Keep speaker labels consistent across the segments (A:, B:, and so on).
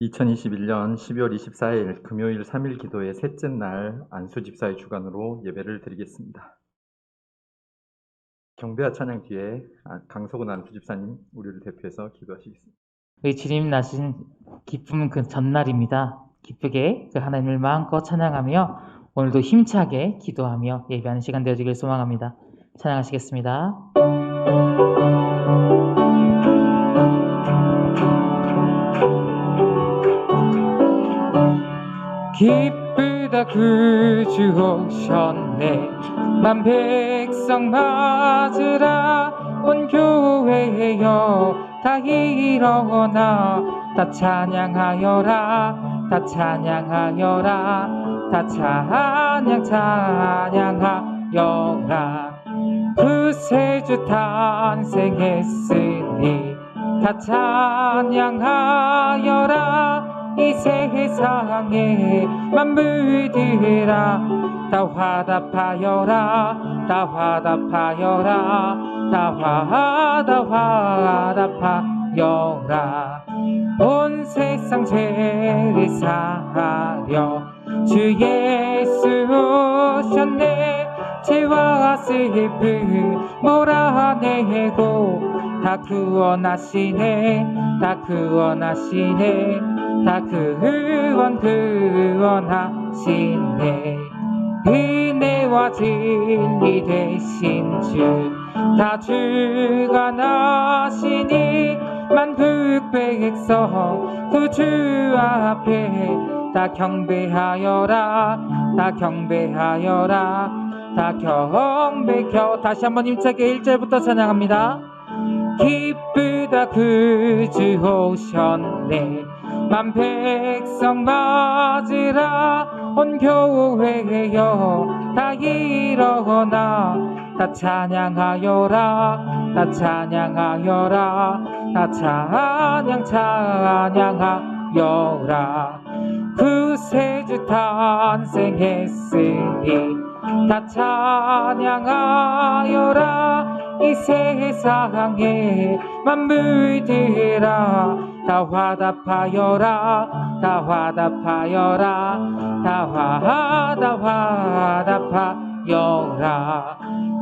A: 2021년 12월 24일 금요일 3일 기도의 셋째 날 안수 집사의 주관으로 예배를 드리겠습니다. 경배와 찬양 뒤에 강석훈 안수 집사님 우리를 대표해서 기도하시겠습니다.
B: 우리 주님 나신 기쁨은 그 전날입니다. 기쁘게 그 하나님을 마음껏 찬양하며 오늘도 힘차게 기도하며 예배하는 시간 되어지길 소망합니다. 찬양하시겠습니다. 기쁘다 그 주 오셨네 만 백성 맞으라 온 교회여 다 일어나 다 찬양하여라 다 찬양하여라 다 찬양하여라 구세주 탄생했으니 다 찬양하여라 이 세상에 만물들아 다 화답하여라 다 화답하여라 다 화답하여라 온 세상 죄를 사하려 주 예수 오셨네 죄와 슬픔 몰아내고 다 구원하시네 다 구원하시네 다 구원하시네 은혜와 진리 되신 주 다 주관하시니 만국 백성 구주 앞에 다 경배하여라 다 경배하여라 다 경배켜 다시 한번 힘차게 1절부터 찬양합니다. 기쁘다 그 주 오셨네 만 백성 맞으라 온 교회여 다 일어나 다 찬양하여라 다 찬양하여라 다 찬양하여라 구세주 탄생했으니 다 찬양하여라 이 세상에 만물들아 다 화답하여라 다 화답하여라 다 화답하여라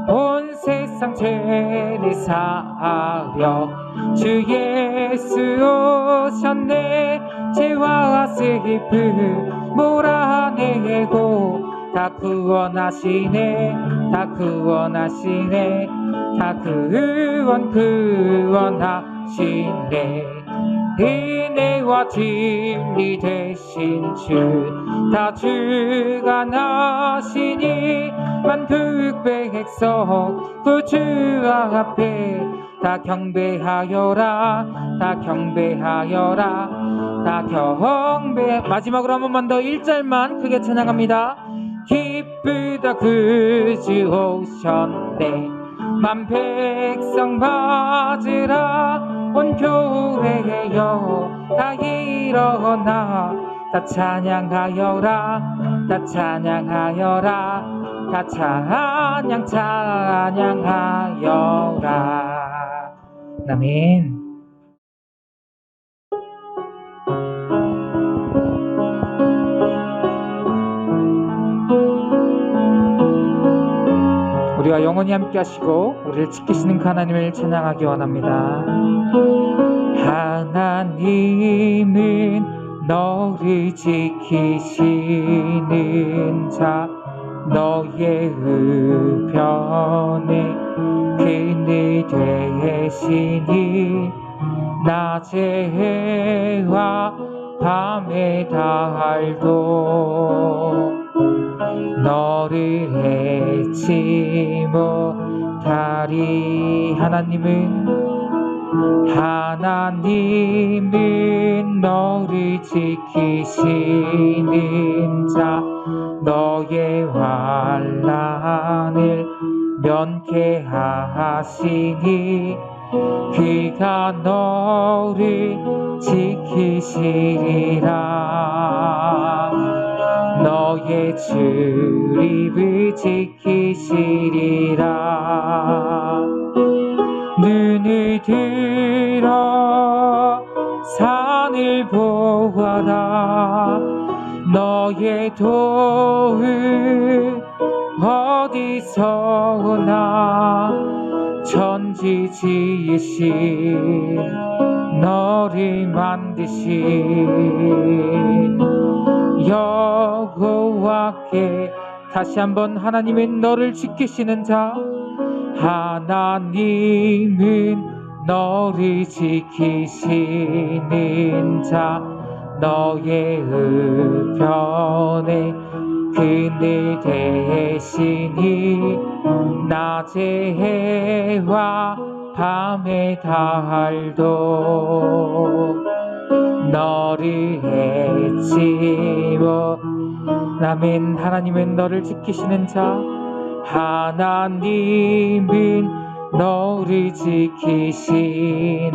B: 온 세상 죄를 사하려 주 예수 오셨네 죄와 슬픔 몰아내고 다 구원하시네 다 구원하시네 다 구원하시네 은혜와 진리 되신 주 다 주관하시니 만국 백성 구주 앞에 다 경배하여라 다 경배하여라 다 마지막으로 한 번만 더 1절만 크게 찬양합니다. 기쁘다 그 주 오셨네 만 백성 맞으라 온 교회여 다 일어나 다 찬양하여라 다 찬양하여라 다 찬양하여라 아멘. 우리와 영원히 함께 하시고 우리를 지키시는 그 하나님을 찬양하기 원합니다. 하나님은 너를 지키시는 자 너의 우편에 그늘 되시니 낮에와 밤에 달도 너를 해치 못하리 하나님은 너를 지키시는 자 너의 환난을 면케하시니 그가 너를 지키시리라 너의 출입을 지키시리라 눈을 들어 산을 보고 구하라. 너의 도움 어디서 오나. 천지 지으신 너를 만드신 여호와께. 다시 한번 하나님은 너를 지키시는 자. 하나님은 너를 지키시는 자. 너의 우편에 그늘 대신이 낮의 해와 밤의 달도 너를 해치고. 아멘. 하나님은 너를 지키시는 자. 하나님은 너를 지키시는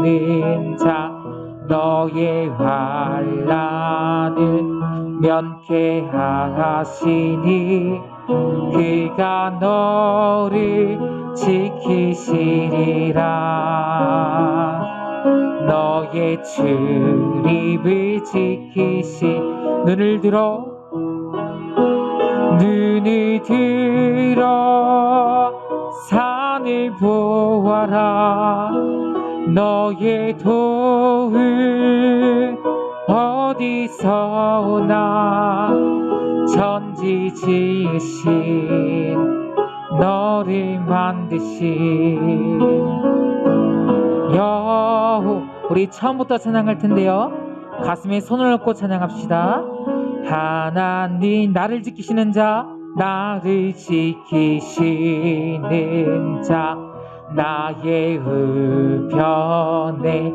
B: 자. 너의 환난을 면케하시니 그가 너를 지키시리라. 너의 출입을 지키시. 눈을 들어 산을 보아라. 너의 도움 어디서 오나. 천지 지으신 너를 만드신 여호. 우리 처음부터 찬양할 텐데요, 가슴에 손을 얹고 찬양합시다. 하나님 나를 지키시는 자. 나를 지키시는 자. 나의 우편에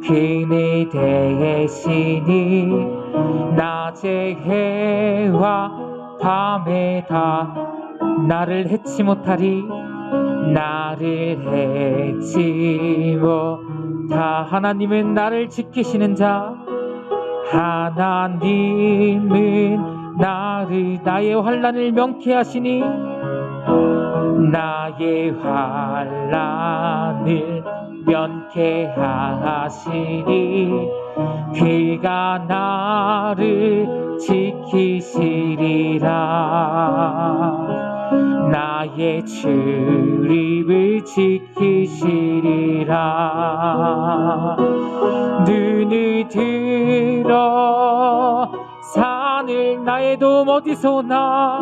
B: 그늘 대신이 낮의 해와 밤의 다. 나를 해치 못하리. 나를 해치 못하. 하나님은 나를 지키시는 자. 하나님은 나의 환난을 명케하시니 나의 환난을 면케하시니 그가 나를 지키시리라. 나의 출입을 지키시리라. 눈을 들어 산을. 나의 도움 어디서 오나.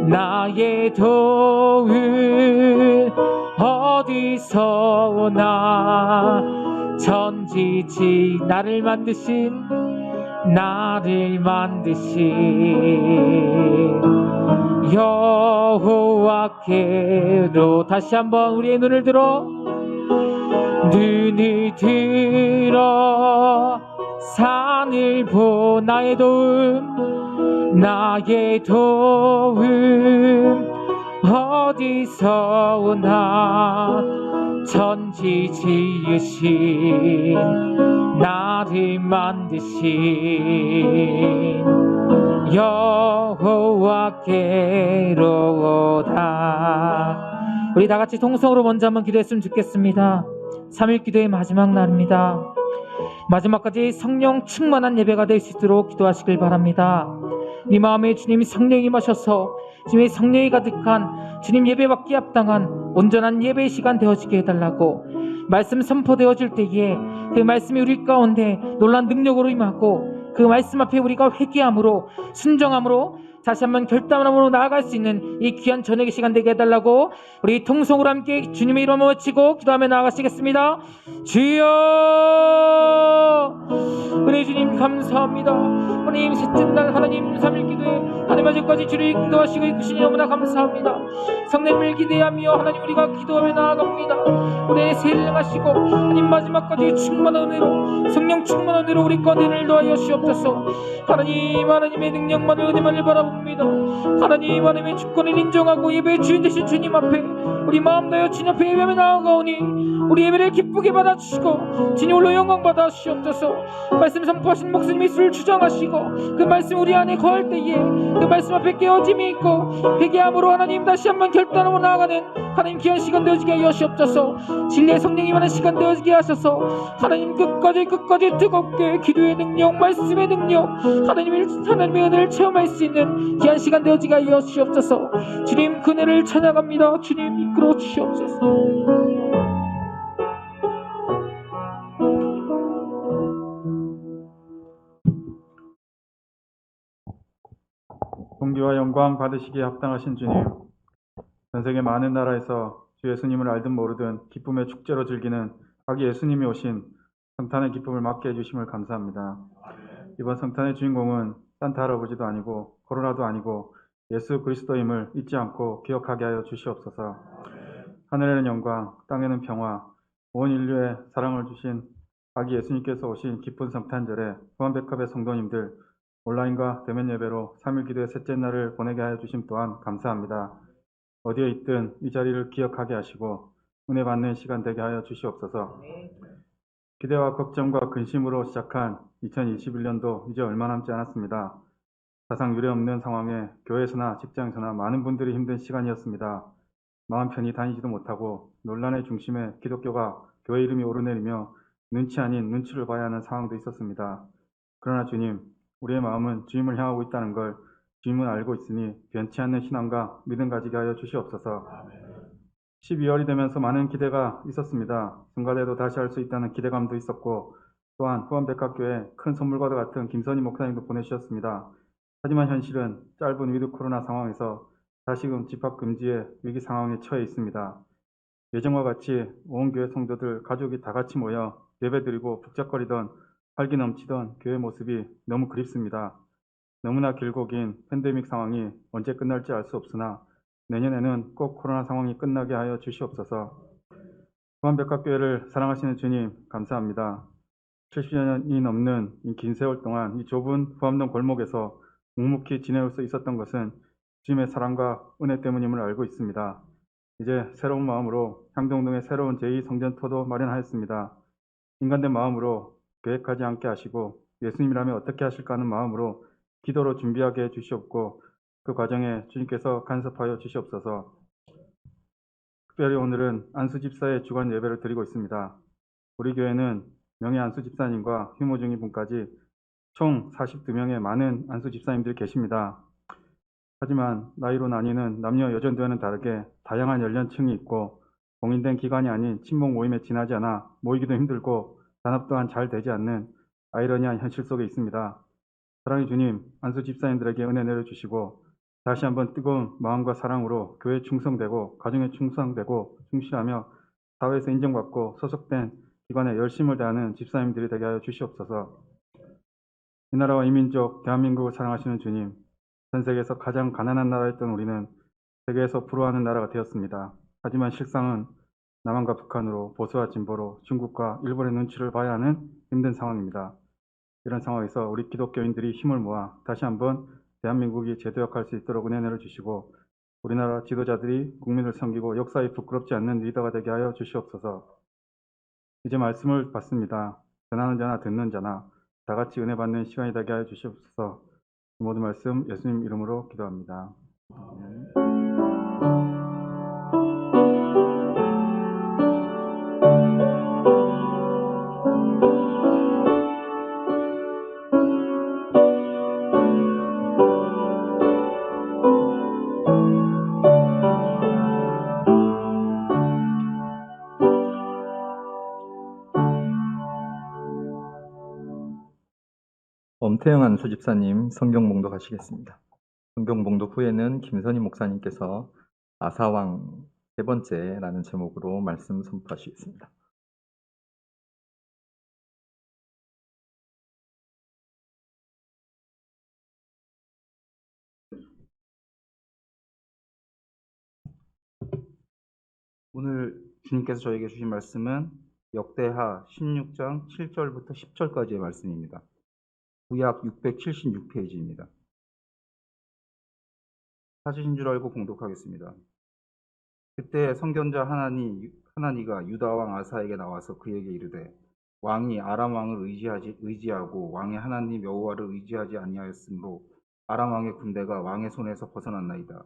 B: 나의 도움 어디서 오나. 천지지 나를 만드신 여호와께로. 다시 한번 우리의 눈을 들어 산을 보. 나의 도움 어디서 오나. 천지 지으신 나를 만드신 여호와께로다. 우리 다 같이 통성으로 먼저 한번 기도했으면 좋겠습니다. 3일 기도의 마지막 날입니다. 마지막까지 성령 충만한 예배가 될 수 있도록 기도하시길 바랍니다. 네 마음에 주님이 성령이 임하셔서 주님의 성령이 가득한 주님 예배 받기에 합당한 온전한 예배의 시간 되어지게 해달라고 말씀 선포되어질 때에 그 말씀이 우리 가운데 놀란 능력으로 임하고 그 말씀 앞에 우리가 회개함으로 순종함으로 다시 한번 결단함으로 나아갈 수 있는 이 귀한 저녁의 시간 되게 해달라고 우리 통성으로 함께 주님의 이름을 외치고 기도하며 나아가시겠습니다. 주여, 은혜 주님 감사합니다. 하나님 셋째 날 하나님 3일 기도에 하나님 아직까지 주를 인도하시고 이끄시니 너무나 감사합니다. 성령을 기대하며 하나님 우리가 기도하며 나아갑니다. 우리의 세를 하시고 하나님 마지막까지 충만한 은혜로 성령 충만한 은혜로 우리 가운데를 더하여 주옵소서. 하나님의 능력만을 은혜만을 바라봅니다. 하나님의 주권을 인정하고 예배의 주인 되신 주님 앞에 우리 마음 다여 주님 앞에 예배하며 나아가오니 우리 예배를 기쁘게 받아주시고 주님 홀로 영광 받아주시옵소서. 말씀 선포하신 목사님의 수를 주장하시고 그 말씀 우리 안에 거할 때에 그 말씀 앞에 깨어짐이 있고 회개함으로 하나님 다시 한번 결단하고 나아가는 하나님 귀한 시간 되어지게 하여 주옵소서. 진리의 성령이 임하는 시간 되어지게 하셔서 하나님 끝까지 뜨겁게 기도의 능력, 말씀의 능력, 하나님의 은혜를 체험할 수 있는 귀한 시간 되어지게 하여 주옵소서. 주님 그 은혜를 찬양합니다. 주님 이끌어 주시옵소서.
A: 존귀와 영광 받으시기에 합당하신 주님, 전 세계 많은 나라에서 주 예수님을 알든 모르든 기쁨의 축제로 즐기는 아기 예수님이 오신 성탄의 기쁨을 맞게 해주심을 감사합니다. 이번 성탄의 주인공은 산타 할아버지도 아니고 코로나도 아니고 예수 그리스도임을 잊지 않고 기억하게 하여 주시옵소서. 하늘에는 영광, 땅에는 평화, 온 인류에 사랑을 주신 아기 예수님께서 오신 기쁜 성탄절에 후암백합의 성도님들 온라인과 대면 예배로 3일 기도의 셋째 날을 보내게 하여 주심 또한 감사합니다. 어디에 있든 이 자리를 기억하게 하시고 은혜 받는 시간 되게 하여 주시옵소서. 기대와 걱정과 근심으로 시작한 2021년도 이제 얼마 남지 않았습니다. 사상 유례 없는 상황에 교회에서나 직장에서나 많은 분들이 힘든 시간이었습니다. 마음 편히 다니지도 못하고 논란의 중심에 기독교가 교회 이름이 오르내리며 눈치 아닌 눈치를 봐야 하는 상황도 있었습니다. 그러나 주님, 우리의 마음은 주님을 향하고 있다는 걸 주님은 알고 있으니 변치 않는 신앙과 믿음 가지게 하여 주시옵소서. 12월이 되면서 많은 기대가 있었습니다. 성가대도 다시 할 수 있다는 기대감도 있었고 또한 후암백학교에 큰 선물과도 같은 김선희 목사님도 보내주셨습니다. 하지만 현실은 짧은 위드 코로나 상황에서 다시금 집합 금지의 위기 상황에 처해 있습니다. 예전과 같이 온 교회 성도들 가족이 다 같이 모여 예배드리고 북적거리던 활기 넘치던 교회 모습이 너무 그립습니다. 너무나 길고 긴 팬데믹 상황이 언제 끝날지 알 수 없으나 내년에는 꼭 코로나 상황이 끝나게 하여 주시옵소서. 후암백합교회를 사랑하시는 주님 감사합니다. 70년이 넘는 이 긴 세월 동안 이 좁은 후암동 골목에서 묵묵히 지내올 수 있었던 것은 주님의 사랑과 은혜 때문임을 알고 있습니다. 이제 새로운 마음으로 향동동의 새로운 제2성전토도 마련하였습니다. 인간된 마음으로 계획하지 않게 하시고 예수님이라면 어떻게 하실까 하는 마음으로 기도로 준비하게 해주시옵고 그 과정에 주님께서 간섭하여 주시옵소서. 특별히 오늘은 안수 집사의 주간 예배를 드리고 있습니다. 우리 교회는 명예 안수 집사님과 휴무 중인 분까지 총 42명의 많은 안수 집사님들이 계십니다. 하지만 나이로 나뉘는 남녀 여전대와는 다르게 다양한 연령층이 있고 공인된 기관이 아닌 친목 모임에 지나지 않아 모이기도 힘들고 단합 또한 잘 되지 않는 아이러니한 현실 속에 있습니다. 사랑의 주님, 안수 집사님들에게 은혜 내려주시고 다시 한번 뜨거운 마음과 사랑으로 교회에 충성되고 가정에 충성되고 충실하며 사회에서 인정받고 소속된 기관에 열심을 다하는 집사님들이 되게 하여 주시옵소서. 이 나라와 이 민족, 대한민국을 사랑하시는 주님, 전 세계에서 가장 가난한 나라였던 우리는 세계에서 부러워하는 나라가 되었습니다. 하지만 실상은 남한과 북한으로 보수와 진보로 중국과 일본의 눈치를 봐야 하는 힘든 상황입니다. 이런 상황에서 우리 기독교인들이 힘을 모아 다시 한번 대한민국이 제도역할 수 있도록 은혜를 주시고 우리나라 지도자들이 국민을 섬기고 역사에 부끄럽지 않는 리더가 되게 하여 주시옵소서. 이제 말씀을 받습니다. 전하는 자나 듣는 자나 다 같이 은혜 받는 시간이 되게 하여 주시옵소서. 이 모든 말씀 예수님 이름으로 기도합니다. 엄태영 안수 집사님 성경 봉독하시겠습니다. 성경 봉독 후에는 김선희 목사님께서 아사왕 세 번째라는 제목으로 말씀 선포하시겠습니다.
C: 오늘 주님께서 저에게 주신 말씀은 역대하 16장 7절부터 10절까지의 말씀입니다. 구약 676페이지입니다. 찾으신 줄 알고 봉독하겠습니다. 그때 선견자 하나니가 유다 왕 아사에게 나와서 그에게 이르되 왕이 아람 왕을 의지하고 왕의 하나님 여호와를 의지하지 아니하였으므로 아람 왕의 군대가 왕의 손에서 벗어났나이다.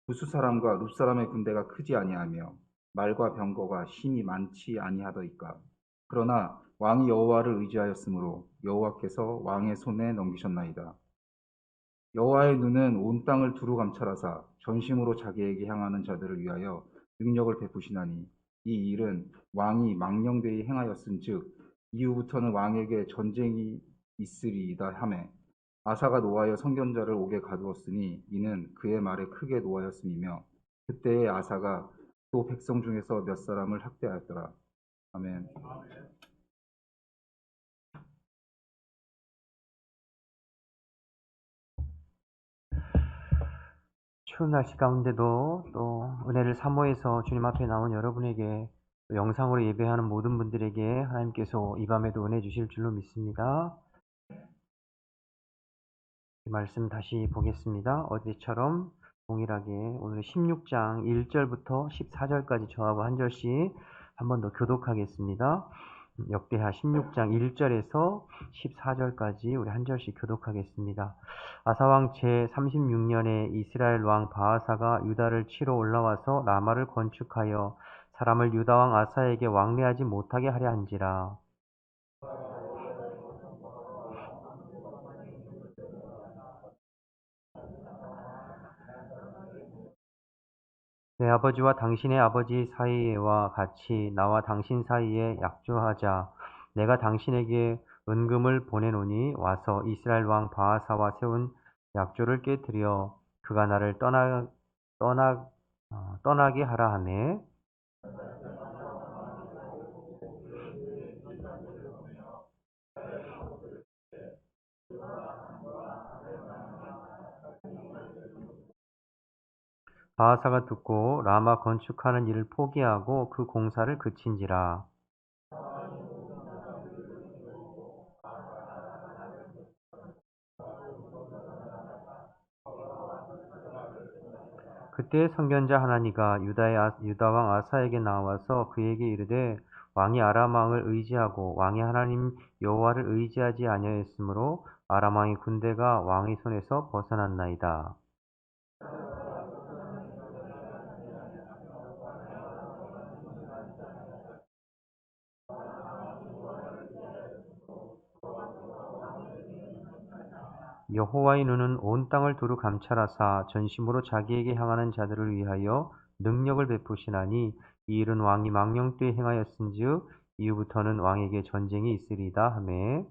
C: 부수 사람과 룹 사람의 군대가 크지 아니하며 말과 병거가 힘이 많지 아니하더이까. 그러나 왕이 여호와를 의지하였으므로 여호와께서 왕의 손에 넘기셨나이다. 여호와의 눈은 온 땅을 두루 감찰하사 전심으로 자기에게 향하는 자들을 위하여 능력을 베푸시나니 이 일은 왕이 망령되이 행하였은즉 이후부터는 왕에게 전쟁이 있으리이다 하매 아사가 노하여 선견자를 옥에 가두었으니 이는 그의 말에 크게 노하였음이며 그때에 아사가 또 백성 중에서 몇 사람을 학대하였더라. 아멘.
D: 추운 날씨 가운데도 또 은혜를 사모해서 주님 앞에 나온 여러분에게 또 영상으로 예배하는 모든 분들에게 하나님께서 이 밤에도 은혜 주실 줄로 믿습니다. 이 말씀 다시 보겠습니다. 어제처럼 동일하게 오늘 16장 1절부터 14절까지 저하고 한 절씩 한 번 더 교독하겠습니다. 역대하 16장 1절에서 14절까지 우리 한 절씩 교독하겠습니다. 아사왕 제36년에 이스라엘 왕 바하사가 유다를 치러 올라와서 라마를 건축하여 사람을 유다 왕 아사에게 왕래하지 못하게 하려 한지라. 내 아버지와 당신의 아버지 사이와 같이 나와 당신 사이에 약조하자. 내가 당신에게 은금을 보내노니 와서 이스라엘 왕 바하사와 세운 약조를 깨뜨려 그가 나를 떠나게 하라 하매 바하사가 듣고 라마 건축하는 일을 포기하고 그 공사를 그친지라. 그때 선견자 하나니가 유다 왕 아사에게 나와서 그에게 이르되 왕이 아람 왕을 의지하고 왕의 하나님 여호와를 의지하지 아니하였으므로 아람 왕의 군대가 왕의 손에서 벗어났나이다. 여호와의 눈은 온 땅을 두루 감찰하사 전심으로 자기에게 향하는 자들을 위하여 능력을 베푸시나니 이 일은 왕이 망령되이 행하였은즉 이후부터는 왕에게 전쟁이 있으리이다 하매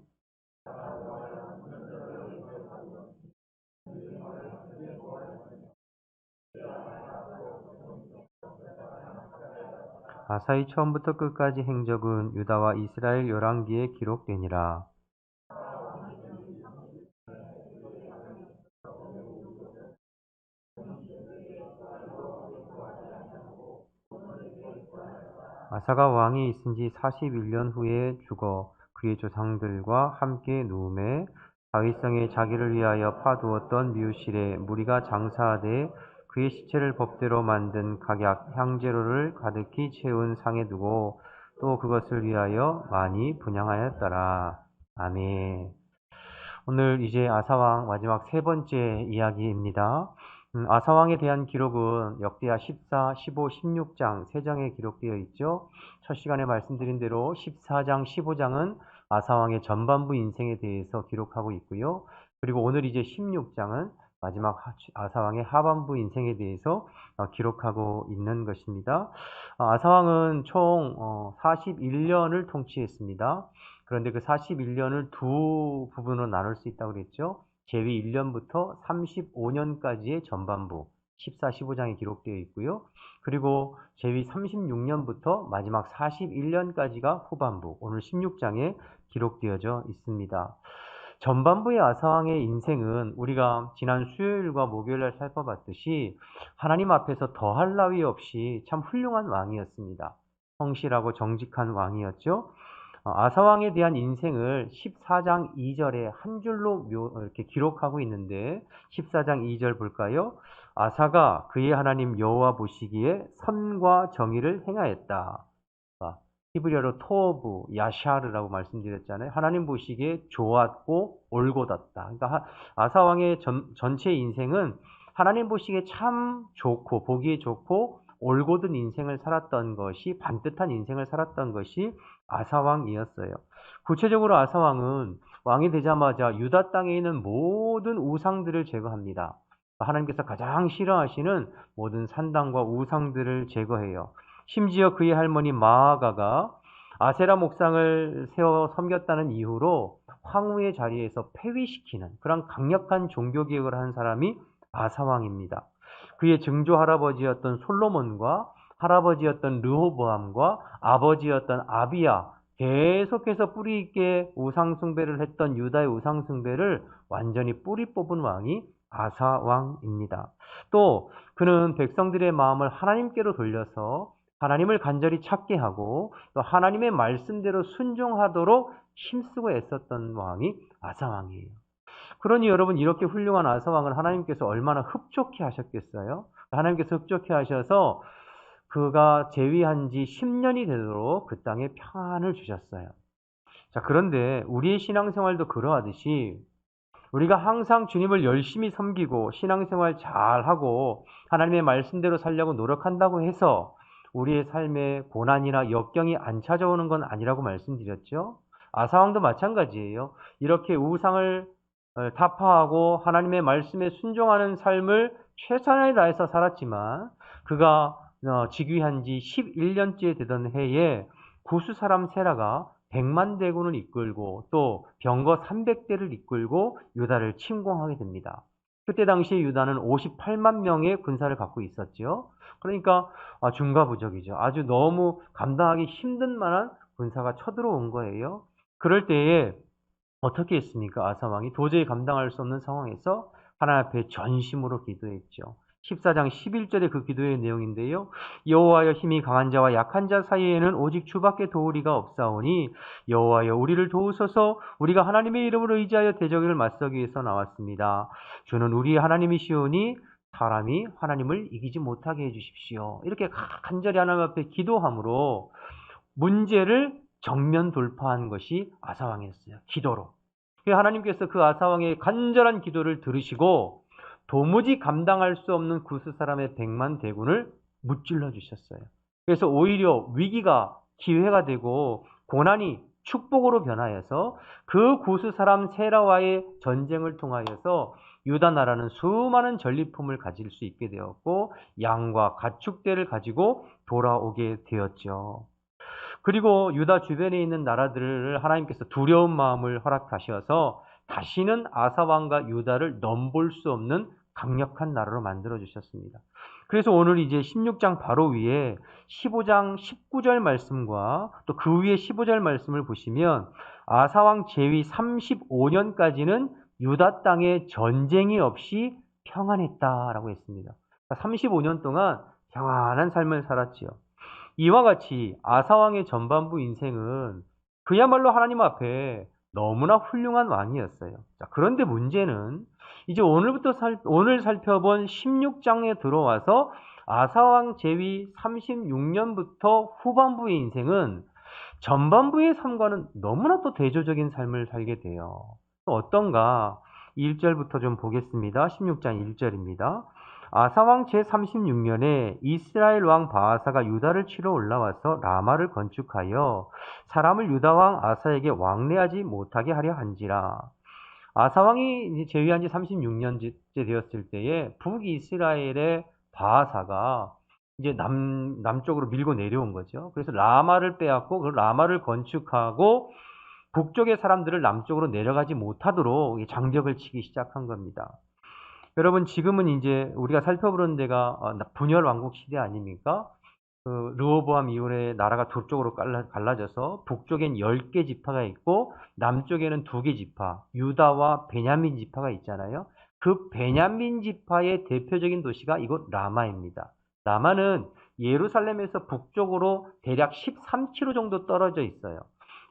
D: 아사의 처음부터 끝까지 행적은 유다와 이스라엘 열왕기에 기록되니라. 아사가 왕이 있은 지 41년 후에 죽어 그의 조상들과 함께 누움에 다윗성에 자기를 위하여 파두었던 뮤실에 무리가 장사하되 그의 시체를 법대로 만든 각약 향재료를 가득히 채운 상에 두고 또 그것을 위하여 많이 분향하였더라. 아멘. 오늘 이제 아사왕 마지막 세 번째 이야기입니다. 아사왕에 대한 기록은 역대하 14, 15, 16장 세 장에 기록되어 있죠. 첫 시간에 말씀드린 대로 14장, 15장은 아사왕의 전반부 인생에 대해서 기록하고 있고요. 그리고 오늘 이제 16장은 마지막 아사왕의 하반부 인생에 대해서 기록하고 있는 것입니다. 아사왕은 총 41년을 통치했습니다. 그런데 그 41년을 두 부분으로 나눌 수 있다고 그랬죠. 제위 1년부터 35년까지의 전반부 14, 15장에 기록되어 있고요. 그리고 제위 36년부터 마지막 41년까지가 후반부 오늘 16장에 기록되어져 있습니다. 전반부의 아사왕의 인생은 우리가 지난 수요일과 목요일날 살펴봤듯이 하나님 앞에서 더할 나위 없이 참 훌륭한 왕이었습니다. 성실하고 정직한 왕이었죠. 아사왕에 대한 인생을 14장 2절에 한 줄로 이렇게 기록하고 있는데 14장 2절 볼까요? 아사가 그의 하나님 여호와 보시기에 선과 정의를 행하였다. 히브리어로 토브, 야샤르라고 말씀드렸잖아요. 하나님 보시기에 좋았고 올곧었다. 그러니까 아사왕의 전체 인생은 하나님 보시기에 참 좋고 보기에 좋고 올곧은 인생을 살았던 것이, 반듯한 인생을 살았던 것이 아사왕이었어요. 구체적으로 아사왕은 왕이 되자마자 유다 땅에 있는 모든 우상들을 제거합니다. 하나님께서 가장 싫어하시는 모든 산당과 우상들을 제거해요. 심지어 그의 할머니 마아가가 아세라 목상을 세워 섬겼다는 이유로 황후의 자리에서 폐위시키는 그런 강력한 종교개혁을 한 사람이 아사왕입니다. 그의 증조 할아버지였던 솔로몬과 할아버지였던 르호보암과 아버지였던 아비야, 계속해서 뿌리 있게 우상숭배를 했던 유다의 우상숭배를 완전히 뿌리 뽑은 왕이 아사왕입니다. 또 그는 백성들의 마음을 하나님께로 돌려서 하나님을 간절히 찾게 하고 또 하나님의 말씀대로 순종하도록 힘쓰고 애썼던 왕이 아사왕이에요. 그러니 여러분, 이렇게 훌륭한 아사왕을 하나님께서 얼마나 흡족해 하셨겠어요? 하나님께서 흡족해 하셔서 그가 재위한 지 10년이 되도록 그 땅에 평안을 주셨어요. 자, 그런데 우리의 신앙생활도 그러하듯이 우리가 항상 주님을 열심히 섬기고 신앙생활 잘하고 하나님의 말씀대로 살려고 노력한다고 해서 우리의 삶에 고난이나 역경이 안 찾아오는 건 아니라고 말씀드렸죠. 아사왕도 마찬가지예요. 이렇게 우상을 타파하고 하나님의 말씀에 순종하는 삶을 최선을 다해서 살았지만 그가 즉위한 지 11년째 되던 해에 구스 사람 세라가 100만 대군을 이끌고 또 병거 300대를 이끌고 유다를 침공하게 됩니다. 그때 당시에 유다는 58만 명의 군사를 갖고 있었죠. 그러니까 중과부적이죠. 아주 너무 감당하기 힘든 만한 군사가 쳐들어온 거예요. 그럴 때에 어떻게 했습니까? 아사왕이 도저히 감당할 수 없는 상황에서 하나님 앞에 전심으로 기도했죠. 14장 11절의 그 기도의 내용인데요. 여호와여, 힘이 강한 자와 약한 자 사이에는 오직 주밖에 도우리가 없사오니 여호와여, 우리를 도우소서. 우리가 하나님의 이름으로 의지하여 대적을 맞서기 위해서 나왔습니다. 주는 우리의 하나님이시오니 사람이 하나님을 이기지 못하게 해주십시오. 이렇게 간절히 하나님 앞에 기도함으로 문제를 정면 돌파한 것이 아사왕이었어요. 기도로. 하나님께서 그 아사왕의 간절한 기도를 들으시고 도무지 감당할 수 없는 구스 사람의 100만 대군을 무찔러 주셨어요. 그래서 오히려 위기가 기회가 되고 고난이 축복으로 변하여서 그 구스 사람 세라와의 전쟁을 통하여서 유다 나라는 수많은 전리품을 가질 수 있게 되었고 양과 가축대를 가지고 돌아오게 되었죠. 그리고 유다 주변에 있는 나라들을 하나님께서 두려운 마음을 허락하셔서 다시는 아사왕과 유다를 넘볼 수 없는 강력한 나라로 만들어 주셨습니다. 그래서 오늘 이제 16장 바로 위에 15장 19절 말씀과 또 그 위에 15절 말씀을 보시면 아사왕 재위 35년까지는 유다 땅에 전쟁이 없이 평안했다라고 했습니다. 35년 동안 평안한 삶을 살았지요. 이와 같이 아사왕의 전반부 인생은 그야말로 하나님 앞에 너무나 훌륭한 왕이었어요. 자, 그런데 문제는 이제 오늘 살펴본 16장에 들어와서 아사왕 재위 36년부터 후반부의 인생은 전반부의 삶과는 너무나 또 대조적인 삶을 살게 돼요. 또 어떤가? 1절부터 좀 보겠습니다. 16장 1절입니다. 아사왕 제36년에 이스라엘 왕 바아사가 유다를 치러 올라와서 라마를 건축하여 사람을 유다 왕 아사에게 왕래하지 못하게 하려 한지라. 아사왕이 재위한 지 36년째 되었을 때에 북이스라엘의 바아사가 이제 남쪽으로 밀고 내려온 거죠. 그래서 라마를 빼앗고 그 라마를 건축하고 북쪽의 사람들을 남쪽으로 내려가지 못하도록 장벽을 치기 시작한 겁니다. 여러분, 지금은 이제 우리가 살펴보는 데가 분열 왕국 시대 아닙니까? 르호보암 이후에 나라가 두 쪽으로 갈라져서 북쪽엔 10개 지파가 있고 남쪽에는 2개 지파, 유다와 베냐민 지파가 있잖아요. 그 베냐민 지파의 대표적인 도시가 이곳 라마입니다. 라마는 예루살렘에서 북쪽으로 대략 13km 정도 떨어져 있어요.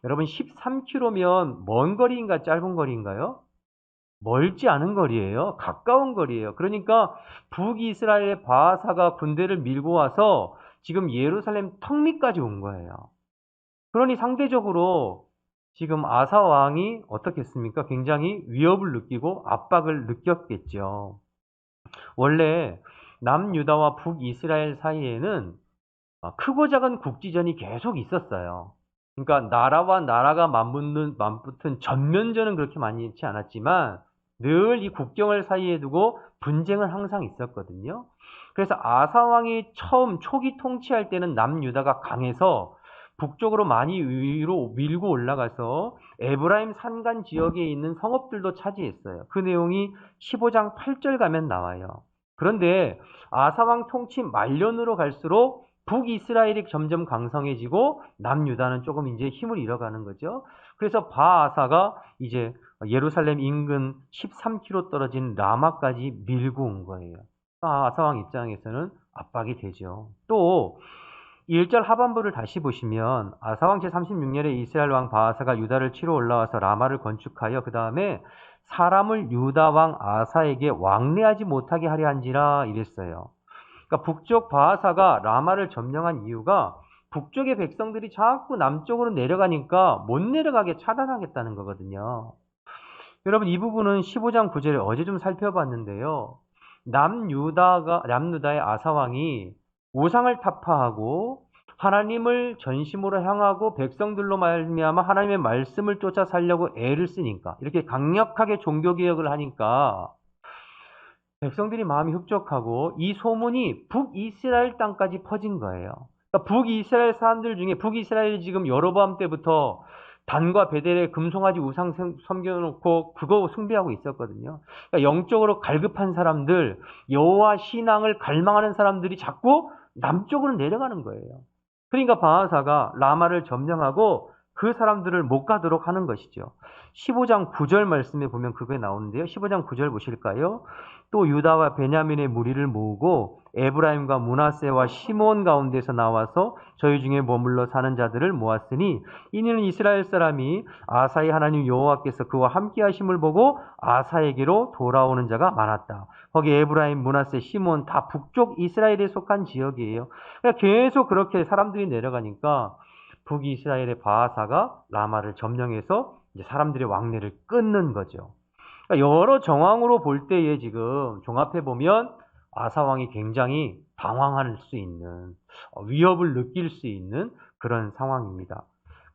D: 여러분 13km면 먼 거리인가 짧은 거리인가요? 멀지 않은 거리예요. 가까운 거리예요. 그러니까 북이스라엘의 바하사가 군대를 밀고 와서 지금 예루살렘 턱 밑까지 온 거예요. 그러니 상대적으로 지금 아사 왕이 어떻겠습니까? 굉장히 위협을 느끼고 압박을 느꼈겠죠. 원래 남유다와 북이스라엘 사이에는 크고 작은 국지전이 계속 있었어요. 그러니까 나라와 나라가 맞붙은 전면전은 그렇게 많지 않았지만 늘 이 국경을 사이에 두고 분쟁은 항상 있었거든요. 그래서 아사 왕이 처음 초기 통치할 때는 남유다가 강해서 북쪽으로 많이 위로 밀고 올라가서 에브라임 산간 지역에 있는 성읍들도 차지했어요. 그 내용이 15장 8절 가면 나와요. 그런데 아사 왕 통치 말년으로 갈수록 북이스라엘이 점점 강성해지고 남유다는 조금 이제 힘을 잃어가는 거죠. 그래서 바아사가 이제 예루살렘 인근 13km 떨어진 라마까지 밀고 온 거예요. 아사 왕 입장에서는 압박이 되죠. 또 1절 하반부를 다시 보시면 아사 왕 제36년에 이스라엘 왕 바아사가 유다를 치러 올라와서 라마를 건축하여 그 다음에 사람을 유다 왕 아사에게 왕래하지 못하게 하려 한지라 이랬어요. 그러니까 북쪽 바하사가 라마를 점령한 이유가 북쪽의 백성들이 자꾸 남쪽으로 내려가니까 못 내려가게 차단하겠다는 거거든요. 여러분 이 부분은 15장 9절에 어제 좀 살펴봤는데요. 남유다의 아사왕이 우상을 타파하고 하나님을 전심으로 향하고 백성들로 말미암아 하나님의 말씀을 쫓아 살려고 애를 쓰니까 이렇게 강력하게 종교개혁을 하니까 백성들이 마음이 흡족하고 이 소문이 북이스라엘 땅까지 퍼진 거예요. 그러니까 북이스라엘 사람들 중에 북이스라엘이 지금 여로보암 때부터 단과 베델에 금송아지 우상 섬겨놓고 그거 숭배하고 있었거든요. 그러니까 영적으로 갈급한 사람들, 여호와 신앙을 갈망하는 사람들이 자꾸 남쪽으로 내려가는 거예요. 그러니까 바하사가 라마를 점령하고 그 사람들을 못 가도록 하는 것이죠. 15장 9절 말씀에 보면 그게 나오는데요. 15장 9절 보실까요? 또 유다와 베냐민의 무리를 모으고 에브라임과 므낫세와 시몬 가운데서 나와서 저희 중에 머물러 사는 자들을 모았으니 이는 이스라엘 사람이 아사의 하나님 여호와께서 그와 함께 하심을 보고 아사에게로 돌아오는 자가 많았다. 거기 에브라임, 므낫세, 시몬 다 북쪽 이스라엘에 속한 지역이에요. 그러니까 계속 그렇게 사람들이 내려가니까 북이스라엘의 바하사가 라마를 점령해서 이제 사람들의 왕래를 끊는 거죠. 그러니까 여러 정황으로 볼 때에 지금 종합해 보면 아사 왕이 굉장히 당황할 수 있는 위협을 느낄 수 있는 그런 상황입니다.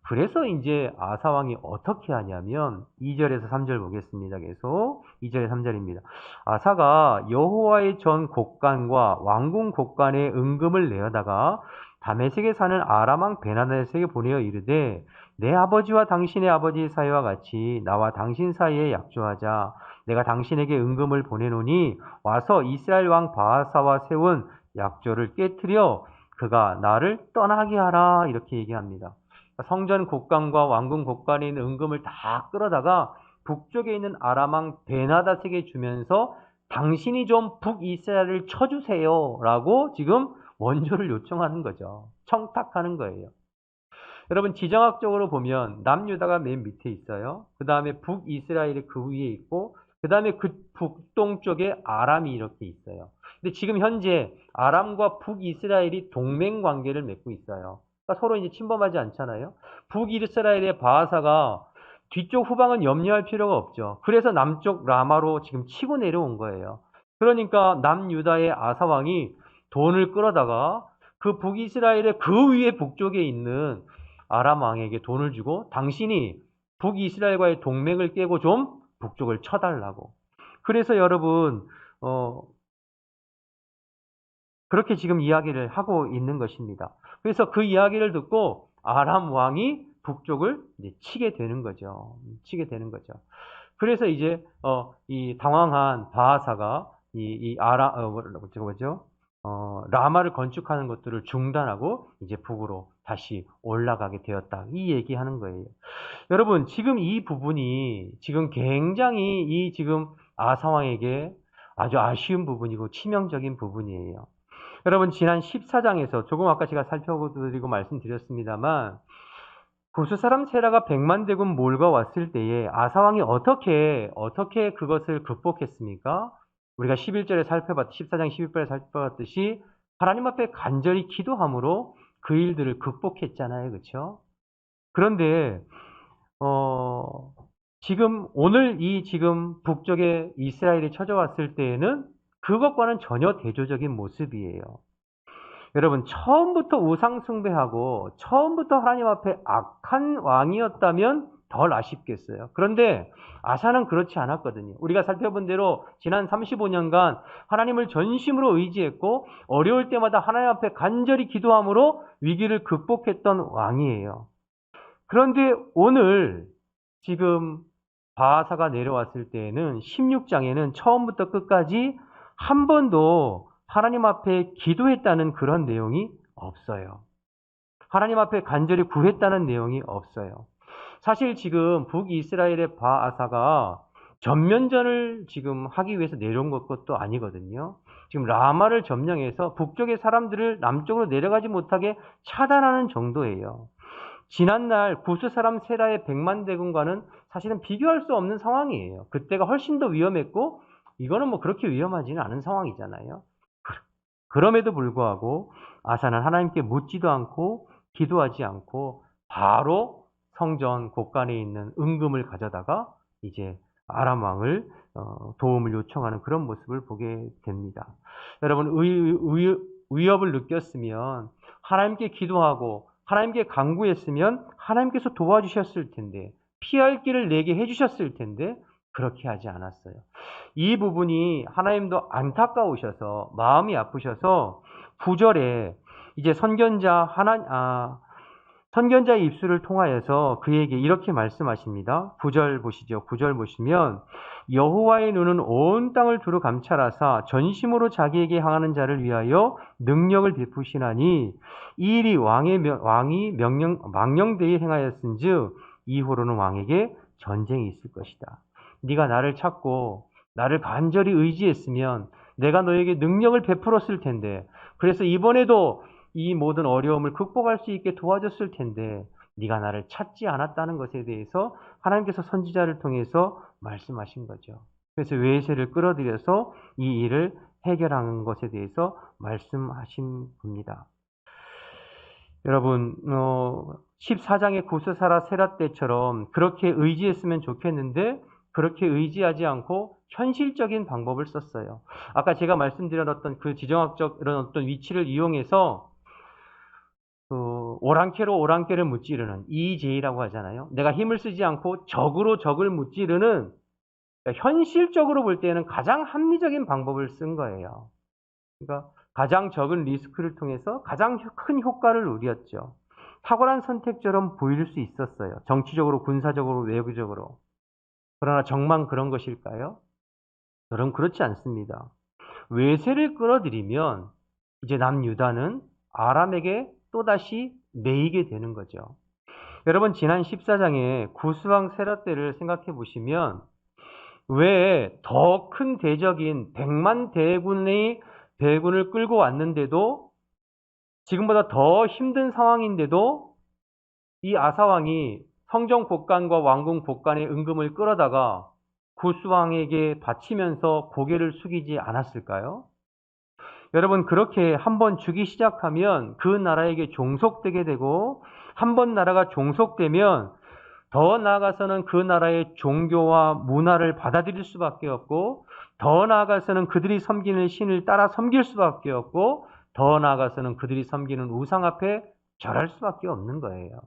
D: 그래서 이제 아사 왕이 어떻게 하냐면 2절에서 3절 보겠습니다. 계속 2절에 3절입니다. 아사가 여호와의 전 곡간과 왕궁 곡간에 은금을 내어다가 다메섹에 사는 아람 왕 베나다에게 보내어 이르되 내 아버지와 당신의 아버지 사이와 같이 나와 당신 사이에 약조하자. 내가 당신에게 은금을 보내노니 와서 이스라엘 왕 바하사와 세운 약조를 깨뜨려 그가 나를 떠나게 하라. 이렇게 얘기합니다. 성전 곡간과 왕궁 곡간에 있는 은금을 다 끌어다가 북쪽에 있는 아람 왕 베나다에게 주면서 당신이 좀 북이스라엘을 쳐주세요. 라고 지금 원조를 요청하는 거죠. 청탁하는 거예요. 여러분 지정학적으로 보면 남유다가 맨 밑에 있어요. 그 다음에 북이스라엘이 그 위에 있고 그 다음에 그 북동쪽에 아람이 이렇게 있어요. 근데 지금 현재 아람과 북이스라엘이 동맹 관계를 맺고 있어요. 그러니까 서로 이제 침범하지 않잖아요. 북이스라엘의 바하사가 뒤쪽 후방은 염려할 필요가 없죠. 그래서 남쪽 라마로 지금 치고 내려온 거예요. 그러니까 남유다의 아사왕이 돈을 끌어다가 그 북이스라엘의 그 위에 북쪽에 있는 아람 왕에게 돈을 주고 당신이 북이스라엘과의 동맹을 깨고 좀 북쪽을 쳐달라고. 그래서 여러분 그렇게 지금 이야기를 하고 있는 것입니다. 그래서 그 이야기를 듣고 아람 왕이 북쪽을 이제 치게 되는 거죠. 치게 되는 거죠. 그래서 이제 이 당황한 바하사가 라마를 건축하는 것들을 중단하고 이제 북으로 다시 올라가게 되었다. 이 얘기하는 거예요. 여러분, 지금 이 부분이 지금 굉장히 이 지금 아사왕에게 아주 아쉬운 부분이고 치명적인 부분이에요. 여러분, 지난 14장에서 조금 아까 제가 살펴드리고 말씀드렸습니다만 구스 사람 세라가 100만 대군 몰고 왔을 때에 아사왕이 어떻게 그것을 극복했습니까? 우리가 14장 11절에 살펴봤듯이 하나님 앞에 간절히 기도함으로 그 일들을 극복했잖아요. 그렇죠? 그런데 지금 오늘 지금 북쪽에 이스라엘이 쳐져왔을 때에는 그것과는 전혀 대조적인 모습이에요. 여러분, 처음부터 우상 숭배하고 처음부터 하나님 앞에 악한 왕이었다면 덜 아쉽겠어요. 그런데 아사는 그렇지 않았거든요. 우리가 살펴본 대로 지난 35년간 하나님을 전심으로 의지했고 어려울 때마다 하나님 앞에 간절히 기도함으로 위기를 극복했던 왕이에요. 그런데 오늘 지금 바하사가 내려왔을 때에는 16장에는 처음부터 끝까지 한 번도 하나님 앞에 기도했다는 그런 내용이 없어요. 하나님 앞에 간절히 구했다는 내용이 없어요. 사실 지금 북이스라엘의 바하사가 전면전을 지금 하기 위해서 내려온 것도 아니거든요. 지금 라마를 점령해서 북쪽의 사람들을 남쪽으로 내려가지 못하게 차단하는 정도예요. 지난날 구스 사람 세라의 100만 대군과는 사실은 비교할 수 없는 상황이에요. 그때가 훨씬 더 위험했고 이거는 뭐 그렇게 위험하지는 않은 상황이잖아요. 그럼에도 불구하고 아사는 하나님께 묻지도 않고 기도하지 않고 바로 성전 곳간에 있는 은금을 가져다가 이제 아람 왕을 도움을 요청하는 그런 모습을 보게 됩니다. 여러분, 위협을 느꼈으면 하나님께 기도하고 하나님께 간구했으면 하나님께서 도와주셨을 텐데, 피할 길을 내게 해주셨을 텐데 그렇게 하지 않았어요. 이 부분이 하나님도 안타까우셔서 마음이 아프셔서 9절에 이제 선견자의 입술을 통하여서 그에게 이렇게 말씀하십니다. 9절 보시죠. 9절 보시면 여호와의 눈은 온 땅을 두루 감찰하사 전심으로 자기에게 향하는 자를 위하여 능력을 베푸시나니 이 일이 왕이 망령되이 행하였은즉 이후로는 왕에게 전쟁이 있을 것이다. 네가 나를 찾고 나를 간절히 의지했으면 내가 너에게 능력을 베풀었을 텐데, 그래서 이번에도 이 모든 어려움을 극복할 수 있게 도와줬을 텐데 네가 나를 찾지 않았다는 것에 대해서 하나님께서 선지자를 통해서 말씀하신 거죠. 그래서 외세를 끌어들여서 이 일을 해결하는 것에 대해서 말씀하신 겁니다. 여러분, 14장의 구스사라 세라 때처럼 그렇게 의지했으면 좋겠는데 그렇게 의지하지 않고 현실적인 방법을 썼어요. 아까 제가 말씀드렸던 그 지정학적 이런 어떤 위치를 이용해서 오랑캐로 오랑캐를 무찌르는 EJ라고 하잖아요. 내가 힘을 쓰지 않고 적으로 적을 무찌르는, 그러니까 현실적으로 볼 때는 가장 합리적인 방법을 쓴 거예요. 그러니까 가장 적은 리스크를 통해서 가장 큰 효과를 누렸죠. 탁월한 선택처럼 보일 수 있었어요. 정치적으로, 군사적으로, 외교적으로. 그러나 정말 그런 것일까요? 여러분, 그렇지 않습니다. 외세를 끌어들이면 이제 남유다는 아람에게 또다시 매이게 되는 거죠. 여러분, 지난 14장에 구스왕 세라 때를 생각해 보시면 왜 더 큰 대적인 100만 대군을 끌고 왔는데도, 지금보다 더 힘든 상황인데도 이 아사왕이 성전 곳간과 왕궁 곳간의 은금을 끌어다가 구스왕에게 바치면서 고개를 숙이지 않았을까요? 여러분, 그렇게 한번 주기 시작하면 그 나라에게 종속되게 되고, 한번 나라가 종속되면 더 나아가서는 그 나라의 종교와 문화를 받아들일 수밖에 없고, 더 나아가서는 그들이 섬기는 신을 따라 섬길 수밖에 없고, 더 나아가서는 그들이 섬기는 우상 앞에 절할 수밖에 없는 거예요.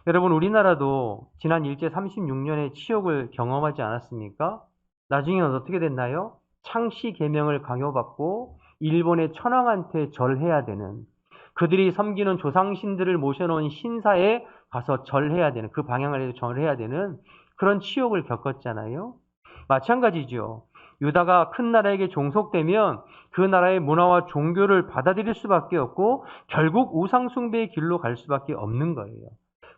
D: 여러분, 우리나라도 지난 일제 36년의 치욕을 경험하지 않았습니까? 나중에는 어떻게 됐나요? 창씨 계명을 강요받고 일본의 천황한테 절해야 되는, 그들이 섬기는 조상신들을 모셔놓은 신사에 가서 절해야 되는, 그 방향을 해서 절해야 되는 그런 치욕을 겪었잖아요. 마찬가지죠. 유다가 큰 나라에게 종속되면 그 나라의 문화와 종교를 받아들일 수밖에 없고 결국 우상숭배의 길로 갈 수밖에 없는 거예요.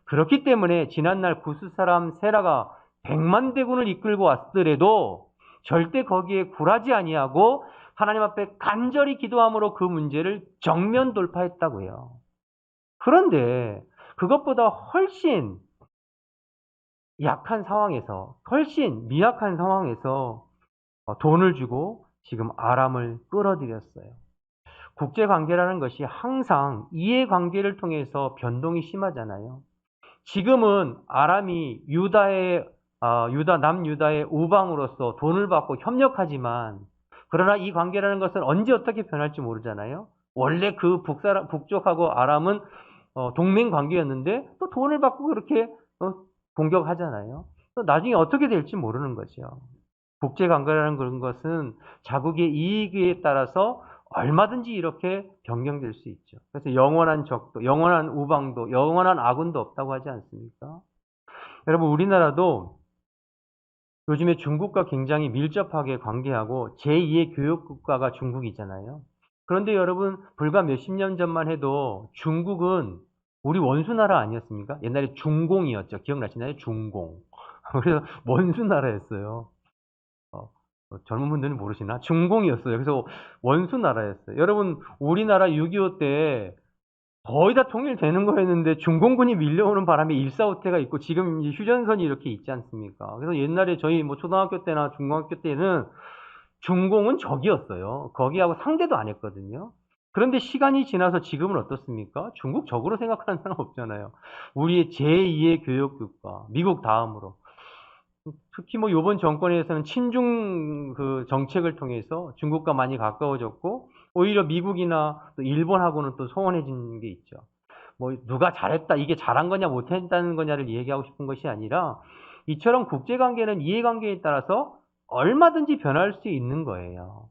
D: 그렇기 때문에 지난날 구스 사람 세라가 100만 대군을 이끌고 왔더라도 절대 거기에 굴하지 아니하고 하나님 앞에 간절히 기도함으로 그 문제를 정면 돌파했다고요. 그런데 그것보다 훨씬 약한 상황에서, 훨씬 미약한 상황에서 돈을 주고 지금 아람을 끌어들였어요. 국제관계라는 것이 항상 이해관계를 통해서 변동이 심하잖아요. 지금은 아람이 남유다의 우방으로서 돈을 받고 협력하지만, 그러나 이 관계라는 것은 언제 어떻게 변할지 모르잖아요. 원래 그 북쪽하고 아람은 동맹 관계였는데 또 돈을 받고 그렇게 공격하잖아요. 또 나중에 어떻게 될지 모르는 거죠. 국제관계라는 그런 것은 자국의 이익에 따라서 얼마든지 이렇게 변경될 수 있죠. 그래서 영원한 적도, 영원한 우방도, 영원한 아군도 없다고 하지 않습니까? 여러분, 우리나라도 요즘에 중국과 굉장히 밀접하게 관계하고 제2의 교역국가가 중국이잖아요. 그런데 여러분, 불과 몇십 년 전만 해도 중국은 우리 원수나라 아니었습니까? 옛날에 중공이었죠. 기억나시나요? 중공. 그래서 원수나라였어요. 젊은 분들은 모르시나? 중공이었어요. 그래서 원수 나라였어요. 여러분, 우리나라 6.25 때 거의 다 통일되는 거였는데 중공군이 밀려오는 바람에 일사후퇴가 있고 지금 이제 휴전선이 이렇게 있지 않습니까? 그래서 옛날에 저희 뭐 초등학교 때나 중고학교 때는 중공은 적이었어요. 거기하고 상대도 안 했거든요. 그런데 시간이 지나서 지금은 어떻습니까? 중국 적으로 생각하는 사람 없잖아요. 우리의 제2의 교역국가, 미국 다음으로. 특히 뭐 이번 정권에서는 친중 그 정책을 통해서 중국과 많이 가까워졌고, 오히려 미국이나 또 일본하고는 또 소원해진 게 있죠. 뭐 누가 잘했다, 이게 잘한 거냐 못했다는 거냐를 얘기하고 싶은 것이 아니라, 이처럼 국제관계는 이해관계에 따라서 얼마든지 변할 수 있는 거예요.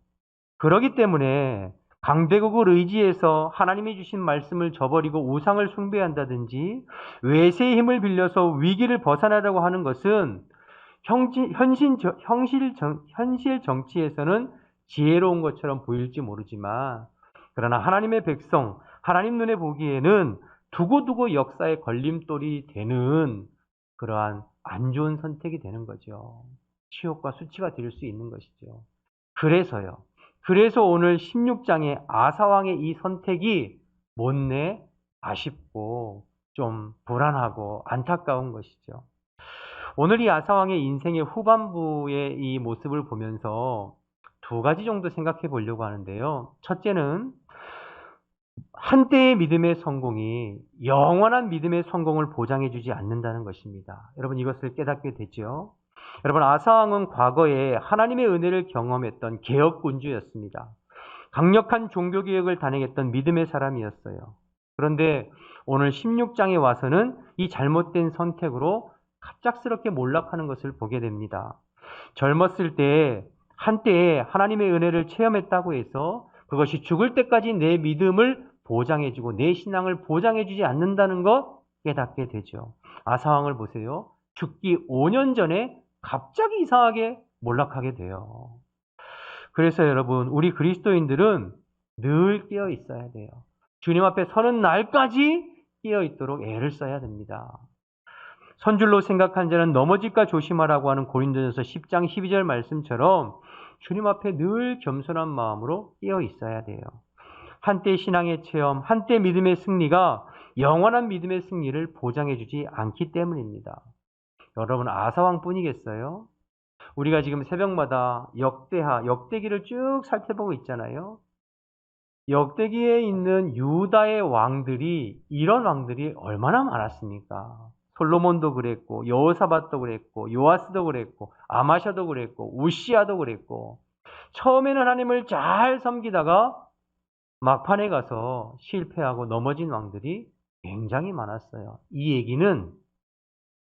D: 그렇기 때문에 강대국을 의지해서 하나님이 주신 말씀을 저버리고 우상을 숭배한다든지 외세의 힘을 빌려서 위기를 벗어나려고 하는 것은 현실 정치에서는 지혜로운 것처럼 보일지 모르지만, 그러나 하나님의 백성, 하나님 눈에 보기에는 두고두고 역사의 걸림돌이 되는 그러한 안 좋은 선택이 되는 거죠. 치욕과 수치가 될 수 있는 것이죠. 그래서요. 그래서 오늘 16장의 아사왕의 이 선택이 못내 아쉽고 좀 불안하고 안타까운 것이죠. 오늘 이 아사왕의 인생의 후반부의 이 모습을 보면서 두 가지 정도 생각해 보려고 하는데요. 첫째는 한때의 믿음의 성공이 영원한 믿음의 성공을 보장해 주지 않는다는 것입니다. 여러분, 이것을 깨닫게 되죠. 여러분, 아사왕은 과거에 하나님의 은혜를 경험했던 개혁군주였습니다. 강력한 종교개혁을 단행했던 믿음의 사람이었어요. 그런데 오늘 16장에 와서는 이 잘못된 선택으로 갑작스럽게 몰락하는 것을 보게 됩니다. 젊었을 때 한때에 하나님의 은혜를 체험했다고 해서 그것이 죽을 때까지 내 믿음을 보장해주고 내 신앙을 보장해주지 않는다는 것 깨닫게 되죠. 아사왕을 보세요. 죽기 5년 전에 갑자기 이상하게 몰락하게 돼요. 그래서 여러분, 우리 그리스도인들은 늘 깨어 있어야 돼요. 주님 앞에 서는 날까지 깨어 있도록 애를 써야 됩니다. 선줄로 생각한 자는 넘어질까 조심하라고 하는 고린도전서 10장 12절 말씀처럼 주님 앞에 늘 겸손한 마음으로 깨어 있어야 돼요. 한때 신앙의 체험, 한때 믿음의 승리가 영원한 믿음의 승리를 보장해주지 않기 때문입니다. 여러분, 아사왕뿐이겠어요? 우리가 지금 새벽마다 역대기를 쭉 살펴보고 있잖아요. 역대기에 있는 유다의 왕들이, 이런 왕들이 얼마나 많았습니까? 솔로몬도 그랬고, 여호사밧도 그랬고, 요아스도 그랬고, 아마샤도 그랬고, 우시아도 그랬고, 처음에는 하나님을 잘 섬기다가 막판에 가서 실패하고 넘어진 왕들이 굉장히 많았어요. 이 얘기는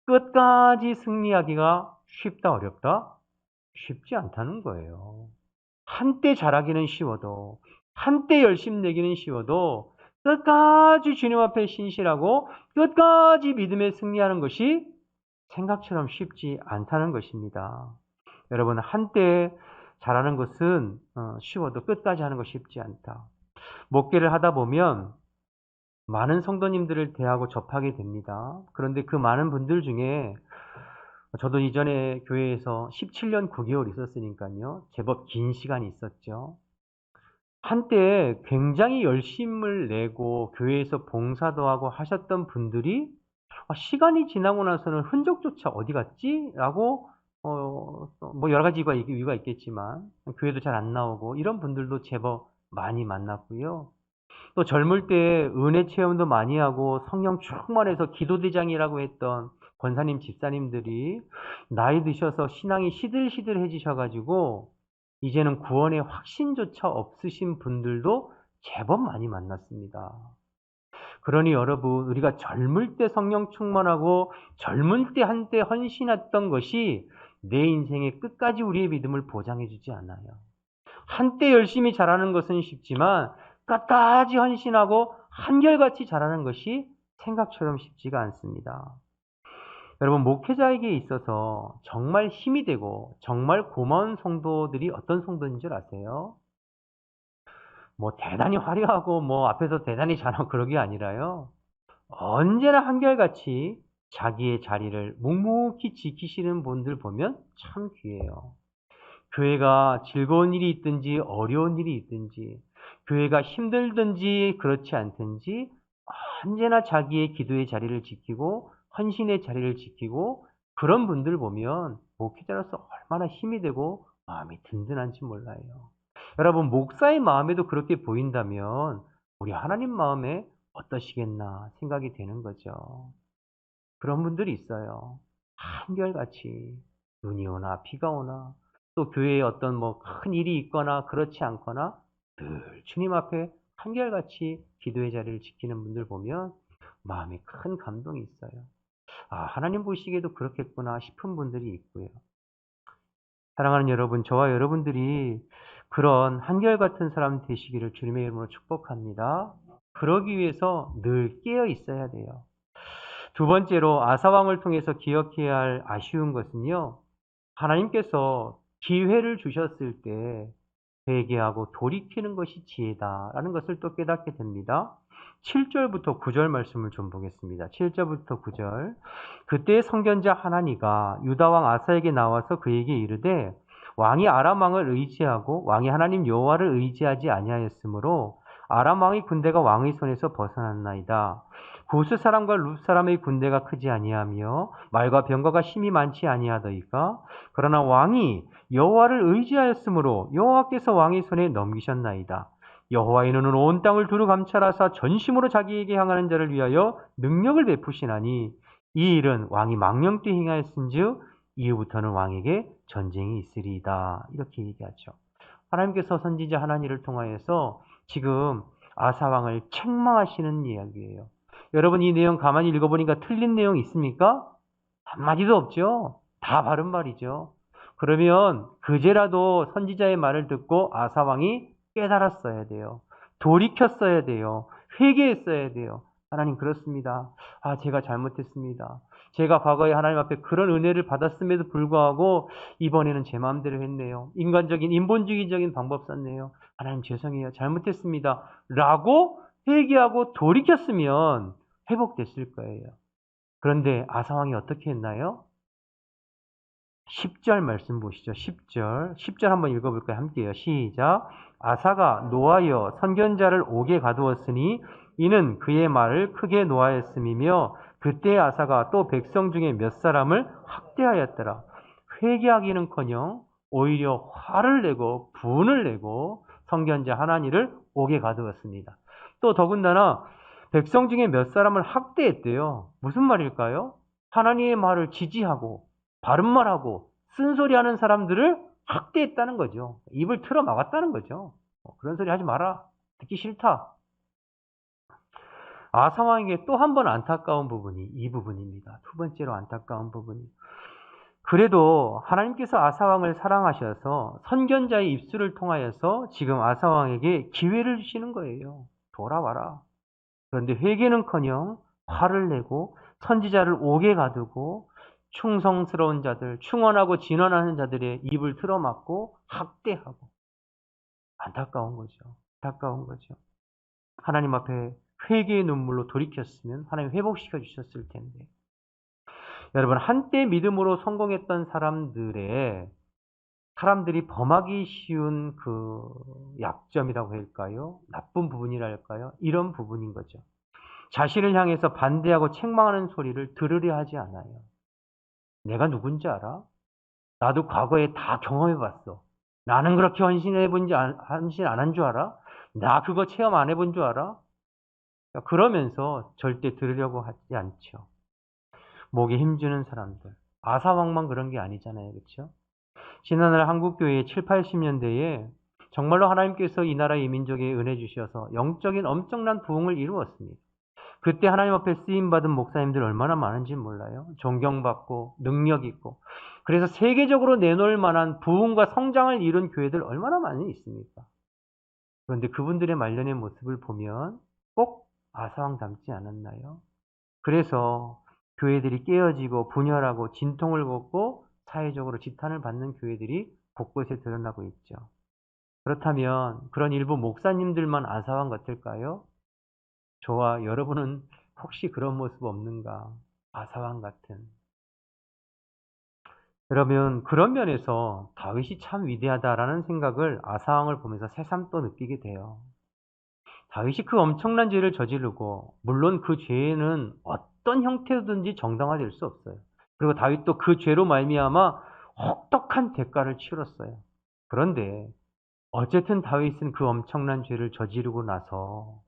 D: 끝까지 승리하기가 쉽다, 어렵다? 쉽지 않다는 거예요. 한때 잘하기는 쉬워도, 한때 열심 내기는 쉬워도 끝까지 주님 앞에 신실하고 끝까지 믿음에 승리하는 것이 생각처럼 쉽지 않다는 것입니다. 여러분, 한때 잘하는 것은 쉬워도 끝까지 하는 것이 쉽지 않다. 목회를 하다 보면 많은 성도님들을 대하고 접하게 됩니다. 그런데 그 많은 분들 중에 저도 이전에 교회에서 17년 9개월 있었으니까요. 제법 긴 시간이 있었죠. 한때 굉장히 열심을 내고 교회에서 봉사도 하고 하셨던 분들이 시간이 지나고 나서는 흔적조차 어디 갔지? 라고 뭐 여러 가지 이유가 있겠지만 교회도 잘 안 나오고 이런 분들도 제법 많이 만났고요. 또 젊을 때 은혜 체험도 많이 하고 성령 충만해서 기도대장이라고 했던 권사님, 집사님들이 나이 드셔서 신앙이 시들시들해지셔 가지고 이제는 구원의 확신조차 없으신 분들도 제법 많이 만났습니다. 그러니 여러분, 우리가 젊을 때 성령 충만하고 젊을 때 한때 헌신했던 것이 내 인생의 끝까지 우리의 믿음을 보장해 주지 않아요. 한때 열심히 잘하는 것은 쉽지만 끝까지 헌신하고 한결같이 잘하는 것이 생각처럼 쉽지가 않습니다. 여러분, 목회자에게 있어서 정말 힘이 되고 정말 고마운 성도들이 어떤 성도인 줄 아세요? 뭐 대단히 화려하고 뭐 앞에서 대단히 잘하고 그런 게 아니라요. 언제나 한결같이 자기의 자리를 묵묵히 지키시는 분들 보면 참 귀해요. 교회가 즐거운 일이 있든지 어려운 일이 있든지 교회가 힘들든지 그렇지 않든지 언제나 자기의 기도의 자리를 지키고 헌신의 자리를 지키고 그런 분들 보면 목회자로서 얼마나 힘이 되고 마음이 든든한지 몰라요. 여러분, 목사의 마음에도 그렇게 보인다면 우리 하나님 마음에 어떠시겠나 생각이 되는 거죠. 그런 분들이 있어요. 한결같이 눈이 오나 비가 오나 또 교회에 어떤 뭐 큰 일이 있거나 그렇지 않거나 늘 주님 앞에 한결같이 기도의 자리를 지키는 분들 보면 마음에 큰 감동이 있어요. 아, 하나님 보시기에도 그렇겠구나 싶은 분들이 있고요. 사랑하는 여러분, 저와 여러분들이 그런 한결같은 사람 되시기를 주님의 이름으로 축복합니다. 그러기 위해서 늘 깨어 있어야 돼요. 두 번째로 아사왕을 통해서 기억해야 할 아쉬운 것은요. 하나님께서 기회를 주셨을 때 회개하고 돌이키는 것이 지혜다라는 것을 또 깨닫게 됩니다. 7절부터 9절 말씀을 좀 보겠습니다. 7절부터 9절. 그때 선견자 하나니가 유다왕 아사에게 나와서 그에게 이르되 왕이 아람 왕을 의지하고 왕이 하나님 여호와를 의지하지 아니하였으므로 아람 왕의 군대가 왕의 손에서 벗어났나이다. 구스 사람과 룻 사람의 군대가 크지 아니하며 말과 병거가 심히 많지 아니하더이까. 그러나 왕이 여호와를 의지하였으므로 여호와께서 왕의 손에 넘기셨나이다. 여호와의 눈은 온 땅을 두루 감찰하사 전심으로 자기에게 향하는 자를 위하여 능력을 베푸시나니 이 일은 왕이 망령 때 행하였은즉 이후부터는 왕에게 전쟁이 있으리이다. 이렇게 얘기하죠. 하나님께서 선지자 하나니를 통하여서 지금 아사 왕을 책망하시는 이야기예요. 여러분, 이 내용 가만히 읽어보니까 틀린 내용 있습니까? 한마디도 없죠. 다 바른 말이죠. 그러면 그제라도 선지자의 말을 듣고 아사 왕이 깨달았어야 돼요. 돌이켰어야 돼요. 회개했어야 돼요. 하나님, 그렇습니다. 아, 제가 잘못했습니다. 제가 과거에 하나님 앞에 그런 은혜를 받았음에도 불구하고 이번에는 제 마음대로 했네요. 인간적인 인본주의적인 방법 썼네요. 하나님, 죄송해요. 잘못했습니다. 라고 회개하고 돌이켰으면 회복됐을 거예요. 그런데 아사왕이 어떻게 했나요? 10절 말씀 보시죠. 10절. 10절 한번 읽어볼까요? 함께요. 시작. 아사가 노하여 선견자를 옥에 가두었으니 이는 그의 말을 크게 노하였음이며 그때 아사가 또 백성 중에 몇 사람을 학대하였더라. 회개하기는커녕 오히려 화를 내고 분을 내고 선견자 하나니를 옥에 가두었습니다. 또 더군다나 백성 중에 몇 사람을 학대했대요. 무슨 말일까요? 하나님의 말을 지지하고 바른 말하고 쓴소리하는 사람들을 학대했다는 거죠. 입을 틀어 막았다는 거죠. 그런 소리 하지 마라. 듣기 싫다. 아사왕에게 또 한 번 안타까운 부분이 이 부분입니다. 두 번째로 안타까운 부분이. 그래도 하나님께서 아사왕을 사랑하셔서 선견자의 입술을 통하여서 지금 아사왕에게 기회를 주시는 거예요. 돌아와라. 그런데 회개는커녕 화를 내고 선지자를 옥에 가두고 충성스러운 자들, 충원하고 진언하는 자들의 입을 틀어막고 학대하고 안타까운 거죠. 안타까운 거죠. 하나님 앞에 회개의 눈물로 돌이켰으면 하나님 회복시켜 주셨을 텐데. 여러분, 한때 믿음으로 성공했던 사람들의 사람들이 범하기 쉬운 그 약점이라고 할까요? 나쁜 부분이랄까요? 이런 부분인 거죠. 자신을 향해서 반대하고 책망하는 소리를 들으려 하지 않아요. 내가 누군지 알아? 나도 과거에 다 경험해 봤어. 나는 그렇게 헌신 안 한 줄 알아? 나 그거 체험 안 해본 줄 알아? 그러면서 절대 들으려고 하지 않죠. 목에 힘주는 사람들. 아사왕만 그런 게 아니잖아요. 그렇죠? 지난날 한국교회 7, 80년대에 정말로 하나님께서 이 나라 이 민족에 은혜 주셔서 영적인 엄청난 부흥을 이루었습니다. 그때 하나님 앞에 쓰임받은 목사님들 얼마나 많은지 몰라요. 존경받고 능력 있고. 그래서 세계적으로 내놓을 만한 부흥과 성장을 이룬 교회들 얼마나 많이 있습니까? 그런데 그분들의 말년의 모습을 보면 꼭 아사왕 닮지 않았나요? 그래서 교회들이 깨어지고 분열하고 진통을 겪고 사회적으로 지탄을 받는 교회들이 곳곳에 드러나고 있죠. 그렇다면 그런 일부 목사님들만 아사왕 같을까요? 저와 여러분은 혹시 그런 모습 없는가? 아사왕 같은. 그러면 그런 면에서 다윗이 참 위대하다라는 생각을 아사왕을 보면서 새삼 또 느끼게 돼요. 다윗이 그 엄청난 죄를 저지르고 물론 그 죄는 어떤 형태로든지 정당화될 수 없어요. 그리고 다윗도 그 죄로 말미암아 혹독한 대가를 치렀어요. 그런데 어쨌든 다윗은 그 엄청난 죄를 저지르고 나서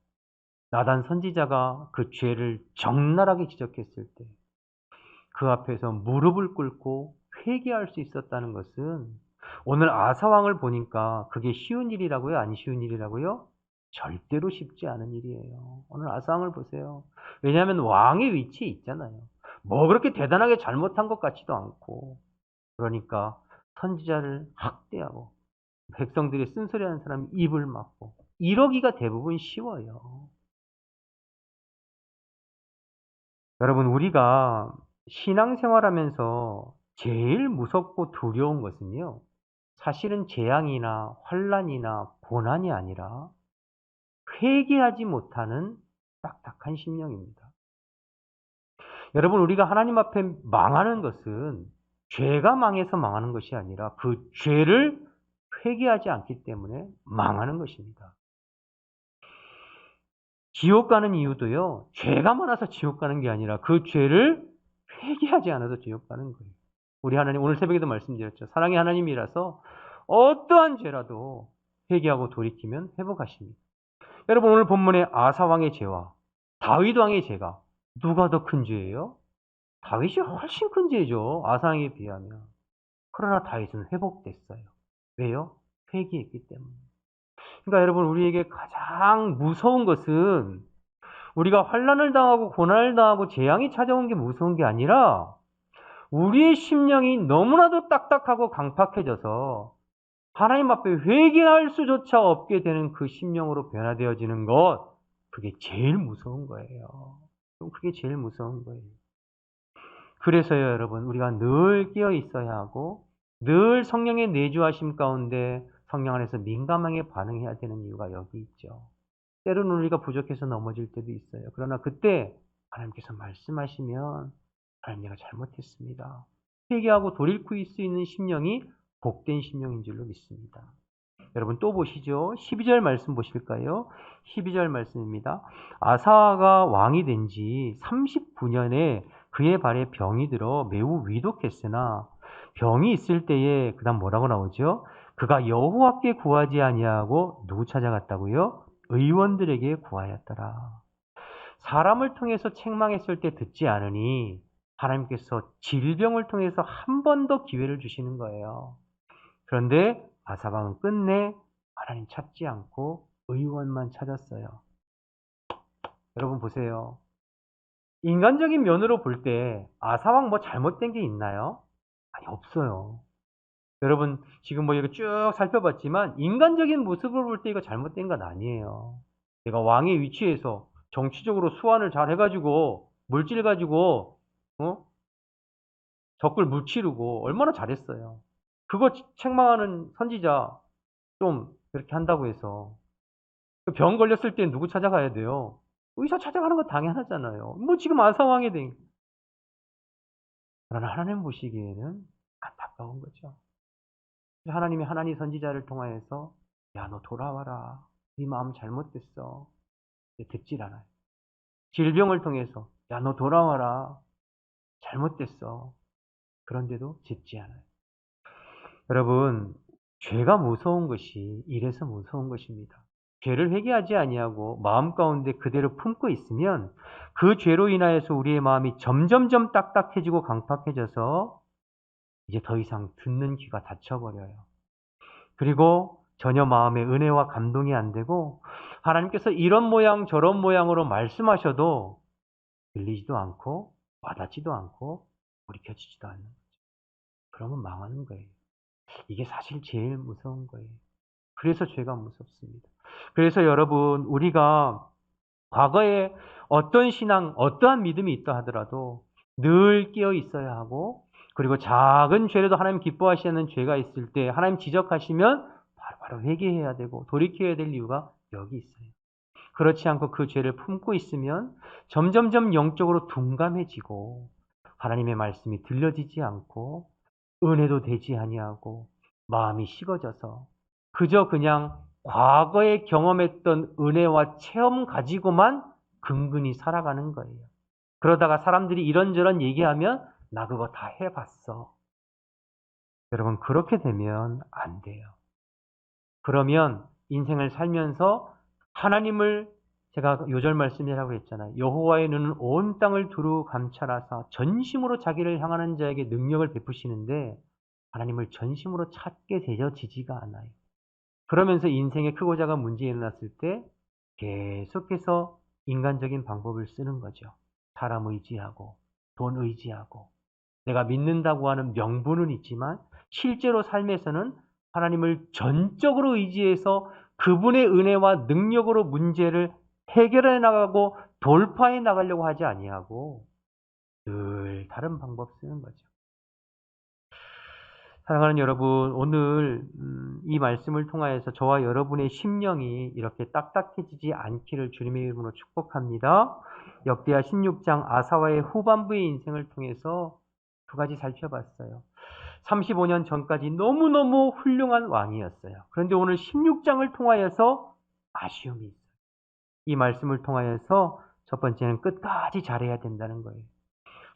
D: 나단 선지자가 그 죄를 적나라하게 지적했을 때 그 앞에서 무릎을 꿇고 회개할 수 있었다는 것은 오늘 아사왕을 보니까 그게 쉬운 일이라고요? 안 쉬운 일이라고요? 절대로 쉽지 않은 일이에요. 오늘 아사왕을 보세요. 왜냐하면 왕의 위치에 있잖아요. 뭐 그렇게 대단하게 잘못한 것 같지도 않고. 그러니까 선지자를 학대하고 백성들이 쓴소리하는 사람 입을 막고 이러기가 대부분 쉬워요. 여러분, 우리가 신앙생활하면서 제일 무섭고 두려운 것은요, 사실은 재앙이나 환란이나 고난이 아니라 회개하지 못하는 딱딱한 심령입니다. 여러분, 우리가 하나님 앞에 망하는 것은 죄가 망해서 망하는 것이 아니라 그 죄를 회개하지 않기 때문에 망하는 것입니다. 지옥 가는 이유도요, 죄가 많아서 지옥 가는 게 아니라 그 죄를 회개하지 않아서 지옥 가는 거예요. 우리 하나님, 오늘 새벽에도 말씀드렸죠. 사랑의 하나님이라서 어떠한 죄라도 회개하고 돌이키면 회복하십니다. 여러분, 오늘 본문의 아사왕의 죄와 다윗 왕의 죄가 누가 더 큰 죄예요? 다윗이 훨씬 큰 죄죠. 아사왕에 비하면. 그러나 다윗은 회복됐어요. 왜요? 회개했기 때문에. 그러니까 여러분, 우리에게 가장 무서운 것은 우리가 환난을 당하고 고난을 당하고 재앙이 찾아온 게 무서운 게 아니라 우리의 심령이 너무나도 딱딱하고 강팍해져서 하나님 앞에 회개할 수조차 없게 되는 그 심령으로 변화되어지는 것, 그게 제일 무서운 거예요. 그게 제일 무서운 거예요. 그래서요, 여러분, 우리가 늘 깨어 있어야 하고 늘 성령의 내주하심 가운데 성령 안에서 민감하게 반응해야 되는 이유가 여기 있죠. 때로는 우리가 부족해서 넘어질 때도 있어요. 그러나 그때 하나님께서 말씀하시면 하나님, 내가 잘못했습니다. 회개하고 돌이킬 수 있는 심령이 복된 심령인 줄로 믿습니다. 여러분 또 보시죠. 12절 말씀 보실까요? 12절 말씀입니다. 아사가 왕이 된 지 39년에 그의 발에 병이 들어 매우 위독했으나 병이 있을 때에 그다음 뭐라고 나오죠? 그가 여호와께 구하지 아니하고 누구 찾아갔다고요? 의원들에게 구하였더라. 사람을 통해서 책망했을 때 듣지 않으니 하나님께서 질병을 통해서 한 번 더 기회를 주시는 거예요. 그런데 아사왕은 끝내 하나님 찾지 않고 의원만 찾았어요. 여러분 보세요. 인간적인 면으로 볼 때 아사왕 뭐 잘못된 게 있나요? 아니, 없어요. 여러분 지금 뭐 이렇게 쭉 살펴봤지만 인간적인 모습을 볼 때 이거 잘못된 건 아니에요. 내가 왕의 위치에서 정치적으로 수완을 잘 해가지고 물질 가지고 적을 무찌르고 얼마나 잘했어요. 그거 책망하는 선지자 좀 그렇게 한다고 해서 병 걸렸을 때 누구 찾아가야 돼요? 의사 찾아가는 거 당연하잖아요. 뭐 지금 아사왕에 된. 그러나 하나님 보시기에는 안타까운 거죠. 하나님이 하나님 선지자를 통하여서 야, 너 돌아와라. 네 마음 잘못됐어. 듣질 않아요. 질병을 통해서 야, 너 돌아와라. 잘못됐어. 그런데도 듣지 않아요. 여러분, 죄가 무서운 것이 이래서 무서운 것입니다. 죄를 회개하지 아니하고 마음 가운데 그대로 품고 있으면 그 죄로 인하여서 우리의 마음이 점점점 딱딱해지고 강팍해져서 이제 더 이상 듣는 귀가 닫혀버려요. 그리고 전혀 마음의 은혜와 감동이 안 되고 하나님께서 이런 모양 저런 모양으로 말씀하셔도 들리지도 않고 와닿지도 않고 돌이켜지지도 않는 거죠. 그러면 망하는 거예요. 이게 사실 제일 무서운 거예요. 그래서 죄가 무섭습니다. 그래서 여러분, 우리가 과거에 어떤 신앙, 어떠한 믿음이 있다 하더라도 늘 깨어 있어야 하고, 그리고 작은 죄라도 하나님 기뻐하시는 죄가 있을 때 하나님 지적하시면 바로 회개해야 되고 돌이켜야 될 이유가 여기 있어요. 그렇지 않고 그 죄를 품고 있으면 점점점 영적으로 둔감해지고 하나님의 말씀이 들려지지 않고 은혜도 되지 아니하고 마음이 식어져서 그저 그냥 과거에 경험했던 은혜와 체험 가지고만 근근히 살아가는 거예요. 그러다가 사람들이 이런저런 얘기하면 나 그거 다 해봤어. 여러분, 그렇게 되면 안 돼요. 그러면 인생을 살면서 하나님을, 제가 요절 말씀이라고 했잖아요. 여호와의 눈은 온 땅을 두루 감찰하사 전심으로 자기를 향하는 자에게 능력을 베푸시는데 하나님을 전심으로 찾게 되어지지가 않아요. 그러면서 인생에 크고 작은 문제 일어났을 때 계속해서 인간적인 방법을 쓰는 거죠. 사람 의지하고 돈 의지하고 내가 믿는다고 하는 명분은 있지만 실제로 삶에서는 하나님을 전적으로 의지해서 그분의 은혜와 능력으로 문제를 해결해 나가고 돌파해 나가려고 하지 아니하고 늘 다른 방법 쓰는 거죠. 사랑하는 여러분, 오늘 이 말씀을 통하여서 저와 여러분의 심령이 이렇게 딱딱해지지 않기를 주님의 이름으로 축복합니다. 역대하 16장 아사와의 후반부의 인생을 통해서 두 가지 살펴봤어요. 35년 전까지 너무너무 훌륭한 왕이었어요. 그런데 오늘 16장을 통하여서 아쉬움이 있어요. 이 말씀을 통하여서 첫 번째는 끝까지 잘해야 된다는 거예요.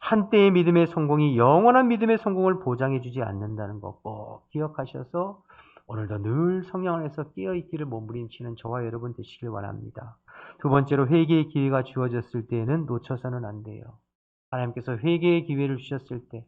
D: 한때의 믿음의 성공이 영원한 믿음의 성공을 보장해 주지 않는다는 거 꼭 기억하셔서 오늘도 늘 성령 안에서 깨어있기를 몸부림치는 저와 여러분 되시길 원합니다. 두 번째로 회개의 기회가 주어졌을 때에는 놓쳐서는 안 돼요. 하나님께서 회개의 기회를 주셨을 때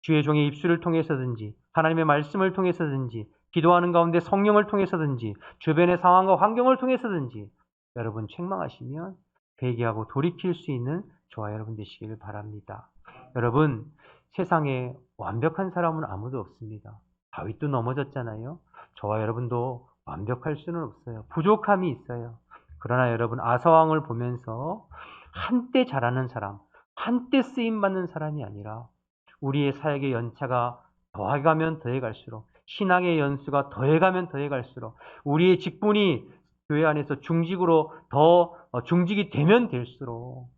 D: 주의 종의 입술을 통해서든지 하나님의 말씀을 통해서든지 기도하는 가운데 성령을 통해서든지 주변의 상황과 환경을 통해서든지 여러분 책망하시면 회개하고 돌이킬 수 있는 저와 여러분 되시기를 바랍니다. 여러분, 세상에 완벽한 사람은 아무도 없습니다. 다윗도 넘어졌잖아요. 저와 여러분도 완벽할 수는 없어요. 부족함이 있어요. 그러나 여러분, 아사왕을 보면서 한때 잘하는 사람, 한때 쓰임받는 사람이 아니라 우리의 사역의 연차가 더해가면 더해갈수록, 신앙의 연수가 더해가면 더해갈수록, 우리의 직분이 교회 안에서 중직으로 더 중직이 되면 될수록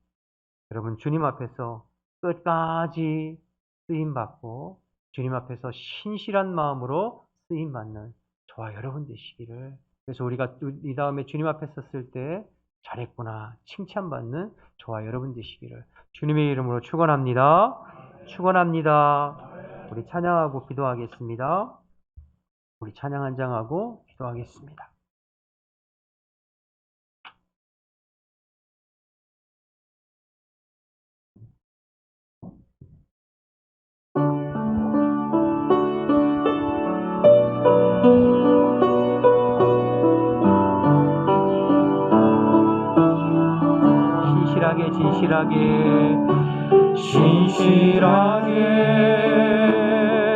D: 여러분, 주님 앞에서 끝까지 쓰임받고 주님 앞에서 신실한 마음으로 쓰임받는 저와 여러분 되시기를, 그래서 우리가 이 다음에 주님 앞에 섰을 때 잘했구나 칭찬받는 저와 여러분 되시기를 주님의 이름으로 축원합니다. 축원합니다. 우리 찬양하고 기도하겠습니다. 우리 찬양 한 장하고 기도하겠습니다.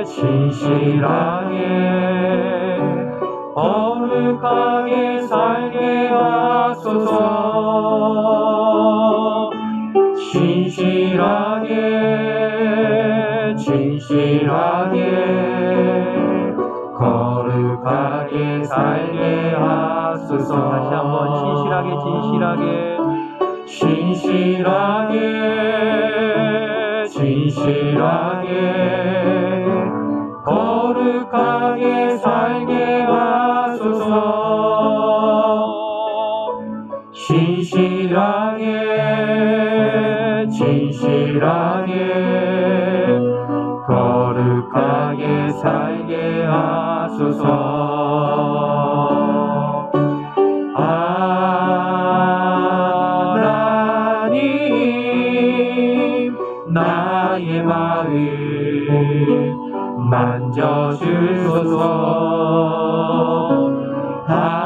D: 진실하게 거룩하게 살게 하소서. 진실하게 거룩하게 살게 하소서. 다시 한번 진실하게 거룩하게
B: 거룩하게 살게 하소서. 진실하게 진실하게 거룩하게 살게 하소서. 하나님 나의 마음 만져주소서. 하나님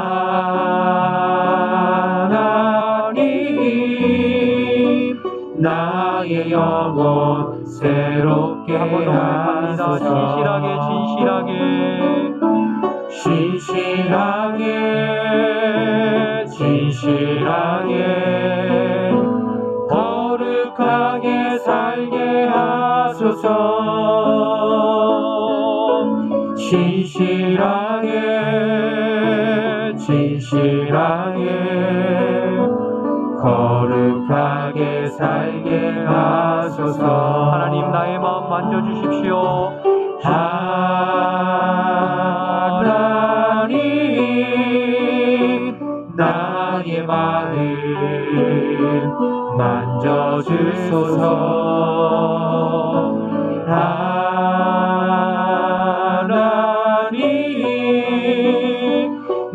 B: 나의 영혼 새롭게 하소서. 진실하게 진실하게 거룩하게 살게 하소서. 진실하게 진실하게 거룩하게 살게 하소서.
D: 하나님 나의 마음 만져주십시오.
B: 하나님 나의 마음 만져주소서. 하나님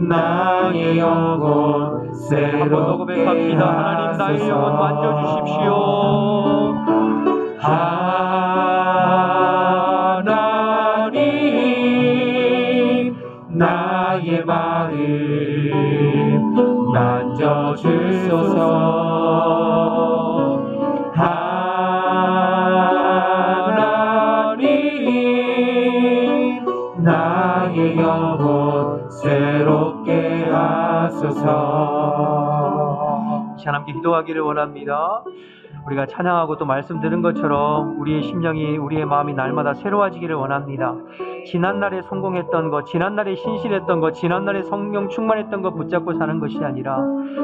B: 나의 영혼 새롭게
D: 고백합니다. 하나님 나의 영혼 만져주십시오.
B: 하나님 나의 마음 만져주소서. 하나님 나의 영혼 새롭게 하소서.
D: 하나님께 기도하기를 원합니다. 우리가 찬양하고 또 말씀 들은 것처럼 우리의 심령이 우리의 마음이 날마다 새로워지기를 원합니다. 지난날에 성공했던 것, 지난날에 신실했던 것, 지난날에 성령 충만했던 것 붙잡고 사는 것이 아니라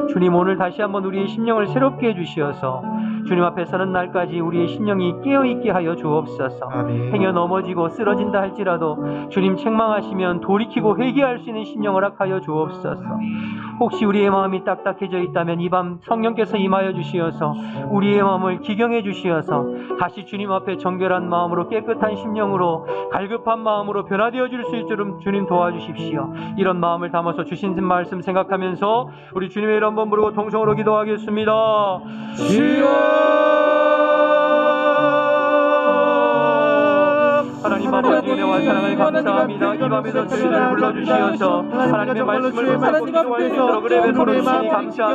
D: 주님 오늘 다시 한번 우리의 심령을 새롭게 해주시어서 주님 앞에 서는 날까지 우리의 심령이 깨어있게 하여 주옵소서. 행여 넘어지고 쓰러진다 할지라도 주님 책망하시면 돌이키고 회개할 수 있는 심령 허락하여 주옵소서. 혹시 우리의 마음이 딱딱해져 있다면 이 밤 성령께서 임하여 주시어서 우리의 마음을 기경해 주시어서 다시 주님 앞에 정결한 마음으로 깨끗한 심령으로 갈급한 마음으로 변화되어 줄 수 있도록 주님 도와주십시오. 이런 마음을 담아서 주신 말씀 생각하면서 우리 주님의 이름 한번 부르고 통성으로 기도하겠습니다. 주여! 하나님 아버지 은혜와 사랑을 감사합니다. 이 밤에도 주님을 불러주시어서 하나님의 말씀을 붙잡고 기도할 수 있도록 은혜를 부르시니 감사합니다.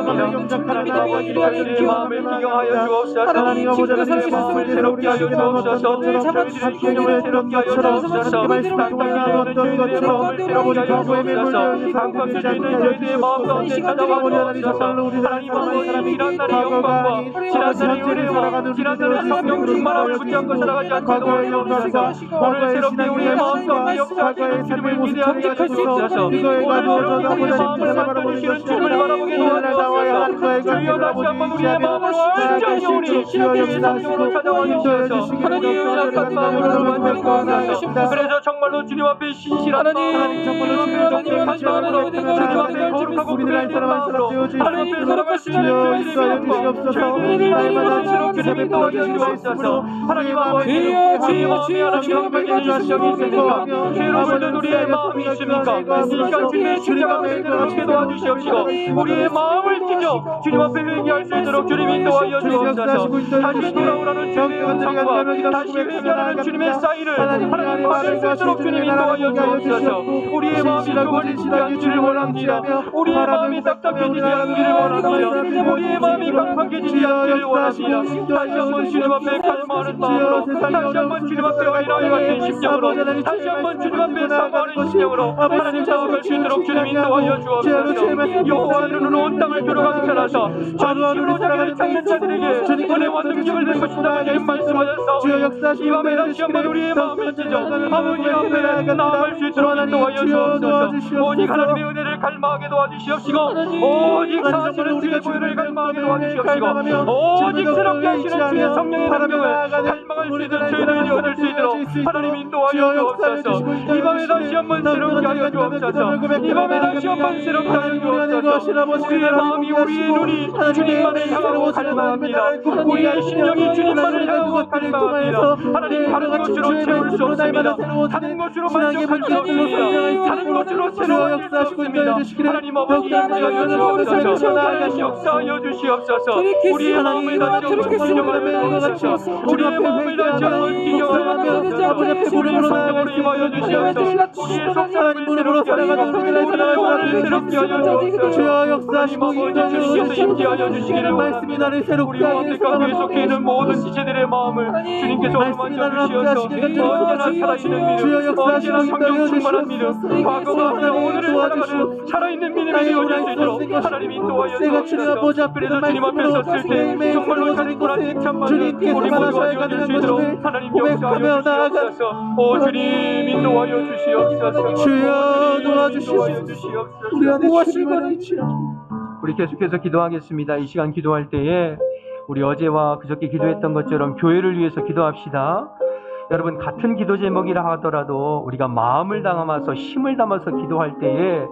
D: 하나님 아버지 저희들의 마음을 기경하여 주옵소서. 저희들의 마음을 새롭게 하여 주옵소서. 저희들의 심령을 새롭게 하여 주옵소서. 땅땅이 되는 저희들의 마음을 새롭게 하여 주옵소서. 강팍해져 있는 저희들의 마음 가운데 찾아와 주옵소서. 하나님 아버지 지난날의 영광과 지난날의 은혜와 지난날의 성령 충만함을 붙잡고 살아가지 않게 도와주옵소서. 오늘 새롭게 우리의 마음 가운데 역사하시는 주님을 기대하게 하시옵소서. 오늘 새롭게 우리의 마음을 만져주시는 주님을 바라보게 도와주옵소서. 주여 다시 한번 우리의 마음을 완전히 우리 주의 성령으로 찾아와 주셔서 하나님의 연약한 마음으로 만져주옵소서. 그래서 정말로 주님 앞에 신실한 하나님 정말로 주님 앞에 마음으로 주님 앞에 거룩하고 그의 마음으로 하나님 앞에 살아갈 수 있는 저희들의 마음과 저희들의 마음을 새롭게 주님 도와주시옵소서. 하나님 아버지 주의 마음에 하나님 주님의 심령이 있으니까 죄로 물든 우리의 마음이 있습니까? 이 시간 주님의 십자가 앞에 들어가게 도와주시옵시고 우리의 마음을 찢어 주님 앞에 회개할 수 있도록 주님이 도와여 주옵소서. 다시 돌아오라는 주님의 은총과 다시 회개하는 주님의 사인을 하나님 받을 수 있도록 주님이 도와여 주옵소서. 우리의 마음이 좁아지지 않기를 원합니다. 우리의 마음이 딱딱해지지 않기를 원합니다. 우리의 마음이 강팍해지지 않기를 원합니다. 다시 한번 주님 앞에 갈망하는 마음으로 다시 한번 주님 앞에 어린아이 같은 심령으로 다시 한번 주님 앞에 사모하는 심령으로 하나님 나아갈 수 있도록 주님이 도와여 주옵소서. 여호와는 온 땅을 들어가게 살아서 전심으로 자기를 찾는 자들에게 은혜와 능력을 베푸신다고 하나님 말씀하셨사오니 이 밤에 다시 한번 우리의 마음을 찢어 아버지 앞에 나아갈 수 있도록 인도하여 주옵소서. 오직 하나님의 은혜를 갈망하게 도와주시옵시고 오직 사실은 주의 보혈을 갈망하게 도와주시옵시고 오직 새롭게 하시는 주의 성령의 능력을 갈망할
E: 기도할 수 있는 저희들이 얻을 수 있도록 하나님 인도하여 주옵소서. 이 밤에 다시 한번 새롭게 하여 주옵소서. 이 밤에 다시 한번 새롭게 하여 주옵소서. 우리의 마음이 우리의 눈이 주님만을 향하고 갈망합니다. 우리의 심령이 주님만을 향하고 갈망합니다. 하나님 다른 것으로 채울 수 없습니다. 다른 것으로 만족할 수 없습니다. 다른 것으로 새로운 일수 없습니다. 하나님 아버지 인도하여 주옵소서. 하나님 역사하여 주시옵소서. 우리의 마음을 다시 한번 진정하여 주옵소서. 우리의 마음을 다시 한번 진정하여 주옵소서. 우리의 성령으로 임하여 주시옵소서. 우리의 속삭임을 새롭게 하여 주옵소서. 새롭게 하여 주옵소서.
F: 주여 역사하시고
E: 주님께서 임재하여 주시기를
F: 말씀이 나를 새롭게
E: 우리와
F: 하게
E: 언제까 교회 속에 있는 모든 지체들의 마음을 주님께서 어루만져 주시어서 언제나 살아있는 믿음, 언제나 성령 충만한 믿음, 과거가 아니라 오늘을 살아가는 살아있는 믿음이 되어질 수 있도록 하나님 인도하여 주옵소서. 그래서 주님 앞에 섰을 때 정말로 자리꾸란 칭찬받는 우리 모두가 되어질 수 있도록 하나님 역사하여 주시옵소서. 오 주님 인도하여 주시옵소서.
F: 주여 도와주시옵소서. 우리 안에 무엇이거나
E: 우리 계속해서 기도하겠습니다. 이 시간 기도할 때에 우리 어제와 그저께 기도했던 것처럼 교회를 위해서 기도합시다. 여러분 같은 기도 제목이라 하더라도 우리가 마음을 담아서 힘을 담아서 기도할 때에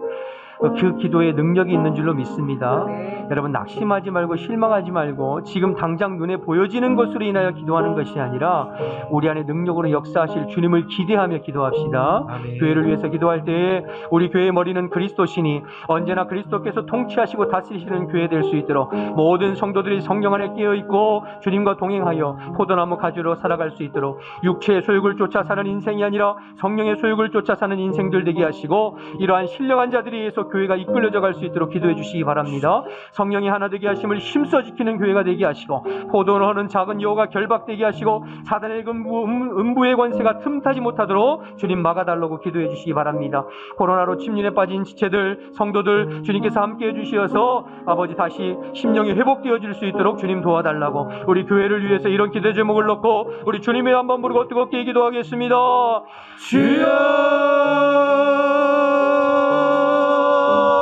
E: 그 기도에 능력이 있는 줄로 믿습니다. 여러분 낙심하지 말고 실망하지 말고 지금 당장 눈에 보여지는 것으로 인하여 기도하는 것이 아니라 우리 안에 능력으로 역사하실 주님을 기대하며 기도합시다. 교회를 위해서 기도할 때에 우리 교회의 머리는 그리스도시니 언제나 그리스도께서 통치하시고 다스리시는 교회 될 수 있도록 모든 성도들이 성령 안에 깨어있고 주님과 동행하여 포도나무 가지로 살아갈 수 있도록 육체의 소욕을 쫓아 사는 인생이 아니라 성령의 소욕을 쫓아 사는 인생들 되게 하시고 이러한 신령한 자들에 의해서 교회가 이끌려져 갈 수 있도록 기도해 주시기 바랍니다. 성령이 하나 되게 하심을 힘써 지키는 교회가 되게 하시고 포도를 하는 작은 여호가 결박되게 하시고 사단의 음부의 권세가 틈타지 못하도록 주님 막아달라고 기도해 주시기 바랍니다. 코로나로 침륜에 빠진 지체들 성도들 주님께서 함께해 주시어서 아버지 다시 심령이 회복되어질 수 있도록 주님 도와달라고 우리 교회를 위해서 이런 기도 제목을 넣고 우리 주님의 한번 부르고 뜨겁게 기도하겠습니다.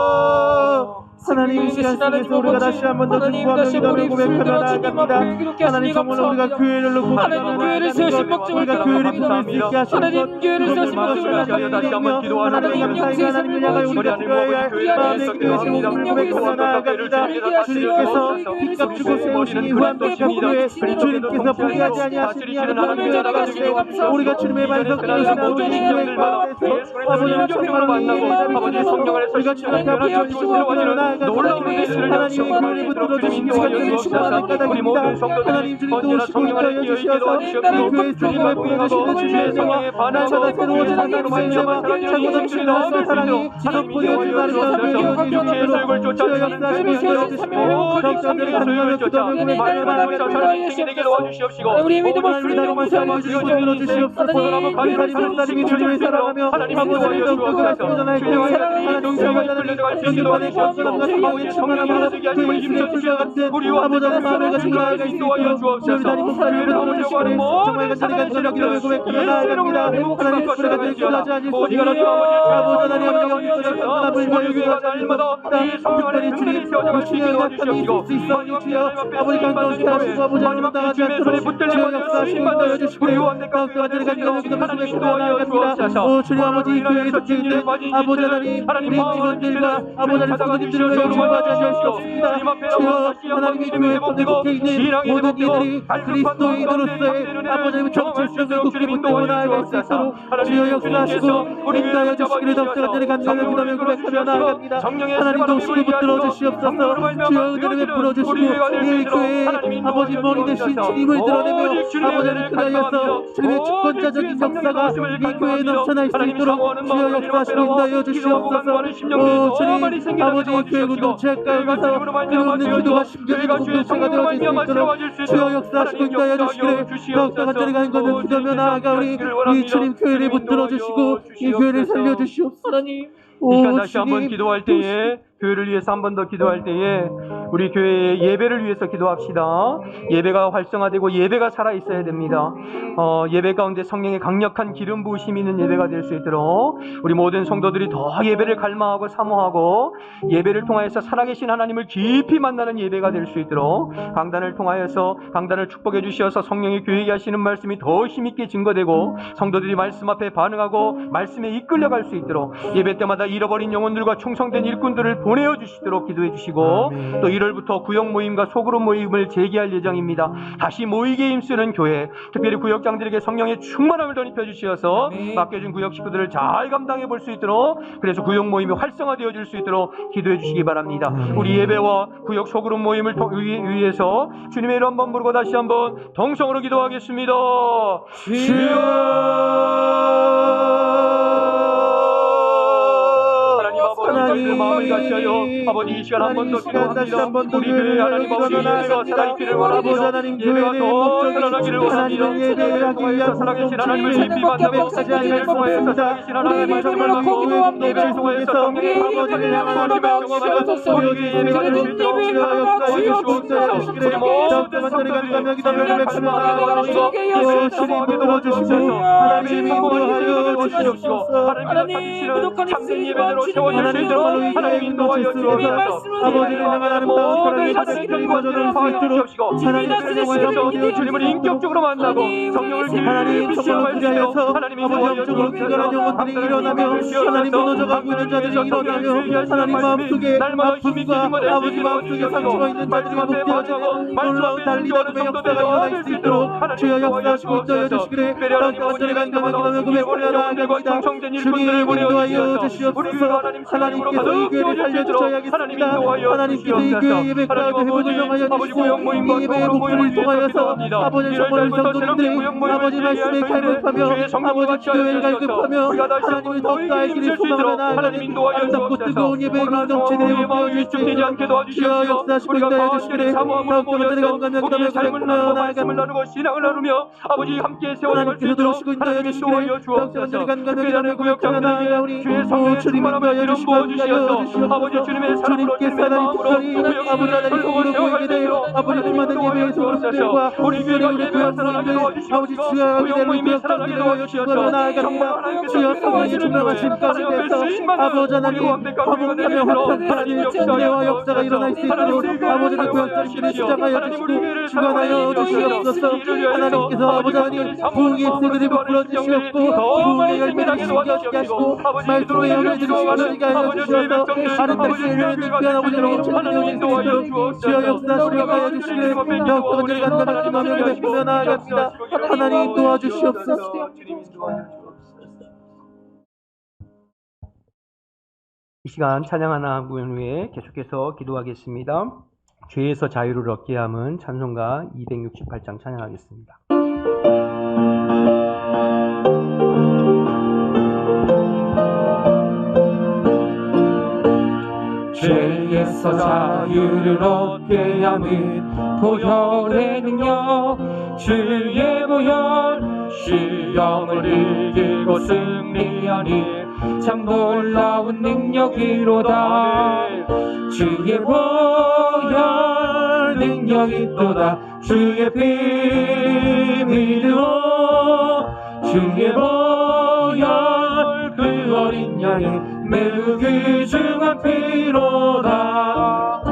F: 주여 하나님 이 시간 속에서 우리가 다시 한 번 더 중보하며 기도하며 고백하며 나아갑니다. 하나님 정말로 우리가 교회를 놓고
B: 하나님 교회를 세우신 목적을
F: 우리가 교회를 기도할 수 있게 하시고
B: 하나님 교회를 세우신 목적을
E: 다시 한번 기도하는
F: 하나님 감사히 하나님을 향하여 우리가 드려야 할 마음의 기도의 제목을 고백하며 나아갑니다. 주님께서 빚값 주고 세우신 이 무한도시 교회 주님께서 포기하지 아니하시니 하나님을 나가시되 우리가 주님의 반석 되시나 우리 교회 가운데서 아버지는 정말로 아버지의 성령 안에서 우리가 주님 앞에 주시고
E: 놀라운 은혜를
F: 하나님 우리를 붙들어 주시고 주님을 충만한 까닭입니다. 하나님 주님 도우시고 인도하여 주시어서 이 교회 성령을 보여주시는 주님의 성령에 반하고 새로워진 하나님 말씀과 차고 넘치는 하나님의 사랑이 지속 보여줄 날이 되어주시고 주여 역사하시고 인도해 주시고 적자들이 간절히 기도하며 고백하며 나아갑니다.
B: 우리의 믿음을
F: 하나님 무사히 주시고 들어 주시옵소서. 우리 하나님 하나님이 주님을 사랑하며 아버지를 더욱더 도전할 때 하나님 저희가 나는 이번에 경건함과 사고의 충만함으로 그 예수의 불과 같은 아버지의 마음을 가지고 나아갈 수 있도록 저희 하나님 목사님을 도와주시고 정말 간절히 기도하며 고백하며 나아갑니다. 하나님 우리가 늘 기도하지 않으시니 아버지 하나님 아버지 영원히 경건함을 위하여 기도하지 않습니다. 특별히 주님 주님의 약함이 있을 수 있어 주여 아버지 강건케 하시고 아버지 하나님 당하지 않도록 주여 역사하시고 인도하여 주시고 더욱더 간절히 기도하며 고백하며 나아갑니다. 오 주님 아버지 이 교회에 속해 있는 아버지 하나님 우리 직원들과 아버지 하나님 성도님들을 위하여 주옵소서. 주여 하나님의 교회에 속해 있는 모든 이들이 그리스도인으로서의 아버지의 정체성을 굳게 붙들고 나아갈 수 있도록 주여 역사하시고 인도하여 주시기를 더욱더 간절히 간절히 기도하며 고백하며 나아갑니다. 하나님 도우시고 붙들어 주시옵소서. 주여 은혜를 베풀어 주시고 이 교회의 아버지 머리 대신 주님을 드러내며 아버지를 그리하여서 주님의 주권자적인 역사가 이 교회에 넘쳐날 수 있도록 주여 역사하시고 인도하여 주시옵소서. 오 주님 아버지 교회 공동체 가운데서 끊임없는 기도가 심겨지고 공동체가 되어질 수 있도록 주여 역사하시고 인도하여 주시기를 더욱더 간절히 간절히 기도하며 나아가오니 이 주님 교회를 붙들어 주시고 이 교회를 살려 주시옵소서.
E: 이 시간 다시 한번 기도할 때에 교회를 위해서 한 번 더 기도할 때에 우리 교회의 예배를 위해서 기도합시다. 예배가 활성화되고 예배가 살아있어야 됩니다. 예배 가운데 성령의 강력한 기름 부으심이 있는 예배가 될 수 있도록 우리 모든 성도들이 더 예배를 갈망하고 사모하고 예배를 통하여서 살아계신 하나님을 깊이 만나는 예배가 될 수 있도록 강단을 통하여서 강단을 축복해 주시어서 성령의 교회에 하시는 말씀이 더 힘있게 증거되고 성도들이 말씀 앞에 반응하고 말씀에 이끌려갈 수 있도록 예배 때마다 잃어버린 영혼들과 충성된 일꾼들을 보내어 주시도록 기도해 주시고 또 1월부터 구역 모임과 소그룹 모임을 재개할 예정입니다. 다시 모이게 힘쓰는 교회, 특별히 구역장들에게 성령의 충만함을 더 주시어서 맡겨진 구역 식구들을 잘 감당해 볼 수 있도록 그래서 구역 모임이 활성화되어 줄 수 있도록 기도해 주시기 바랍니다. 우리 예배와 구역 소그룹 모임을 위해서 주님의 이름 한번 부르고 다시 한번 동성으로 기도하겠습니다. 주여! 하나님 마음을 같이 하여 아버지 이 시간 한 번 더 기도합니다. 우리 교회 하나님 아버지 예배가 살아있기를 원합니다. 예배가 더 살아나기를 원합니다. 예배를 통하여서 살아계신 하나님을 깊이 만나고 예배를 통하여서 살아계신 하나님의 말씀을 받고 예배를 통하여서 성령의 아버지를 향한 하나님의 경험하는 우리에게 예배가 될 수 있도록 역사해 주시옵소서. 우리 모든 성도들이 예배를 갈망하고 예배를 사모하게 도와주시옵소서. 하나님의 성공을 주시옵시고 하나님의 부족한 참된 예배대로 세워줄 수 있도록 하나님 인도하여 주옵소서. 아버지를 향한 아름다운 사랑의 백들이 거저될 수 있도록 하나님의 성공을 주님을 인격적으로 만나고 성령을 깊이 시험하여서 하나님이 영적으로 귀결한 영혼들이 일어나며 하나님 무너져가고 있는 자들이 일어나며 하나님 마음속에 아픔과 아버지 마음속에 상처가 있는 자들이 회복되어지고 놀라운 달리다움의 역사가 일어날 수 있도록 주여 역사하시고 있어야 주시기를 땅가운데 간감하기도 그 백골에 나아갑니다. 주님 인도하여 주시옵소서. 하나님께서 이 교회를 살려주셔야겠습니다. 하나님께서 이 교회 예배 가운데 회복을 정하여 주시고 이 예배의 목소리를 통하여서 아버지 정말 성도님들이 아버지 말씀에 갈급하며 아버지 기도에 갈급하며 하나님을 더욱더 알기를 소망하며 나아가는 아름답고 뜨거운 예배의 공동체들이 회복되어 주시고 주여 역사하시고 인도하여 주시기를 더욱더 그들의 감감하기도 하며 그랬구나 나아갑니다. 신앙을 나누며 아버지 함께 세워나갈 수 있도록 하나님 인도하여 주옵소서.
F: 간감하기도 구역장들이 주님 인도하여 주시옵소서.
E: 아버지 주님의
F: 주님께서 하나님 특별히 아버지 하나님 속으로 보이게 되어 아버지 수많은 예배의 소그룹들과 우리 교회의 구역장들 아버지 주여 하게 되는 구역장들을 주시고 나아갑니다. 주여 성령의 충만하심 가운데서 아버지 하나님 화목하며 화평하는 은혜와 역사가 일어날 수 있도록 아버지의 구역장들을 시작하여 주시고 주관하여 주시옵소서. 하나님께서 아버지 하나님 부흥의 세그들을 베풀어 주시옵고 부흥의 열매를 심겨지게 하시고 말씀의 열매들을 심겨지게 하여 주시옵소서. 아름답게 열매를 귀한 아버지로 천리되어 주시옵소서. 주여 역사하시며 가여 주시기를 더욱더 그들을 간단하게 마음에 베풀며 나아갑니다. 하나님 도와주시옵소서.
E: 이 시간 찬양 하나 부연 후에 계속해서 기도하겠습니다. 죄에서 자유를 얻게 함은 찬송가 268장 찬양하겠습니다.
G: 죄에서 자유를 얻게 함은 보혈의 능력 주의 보혈 시험을 이기고 승리하니 참 놀라운 능력이로다. 주의 보혈 능력이 또다. 주의 피 믿으오. 주의 보혈 그 어린 양이 매우 귀중한 피로다.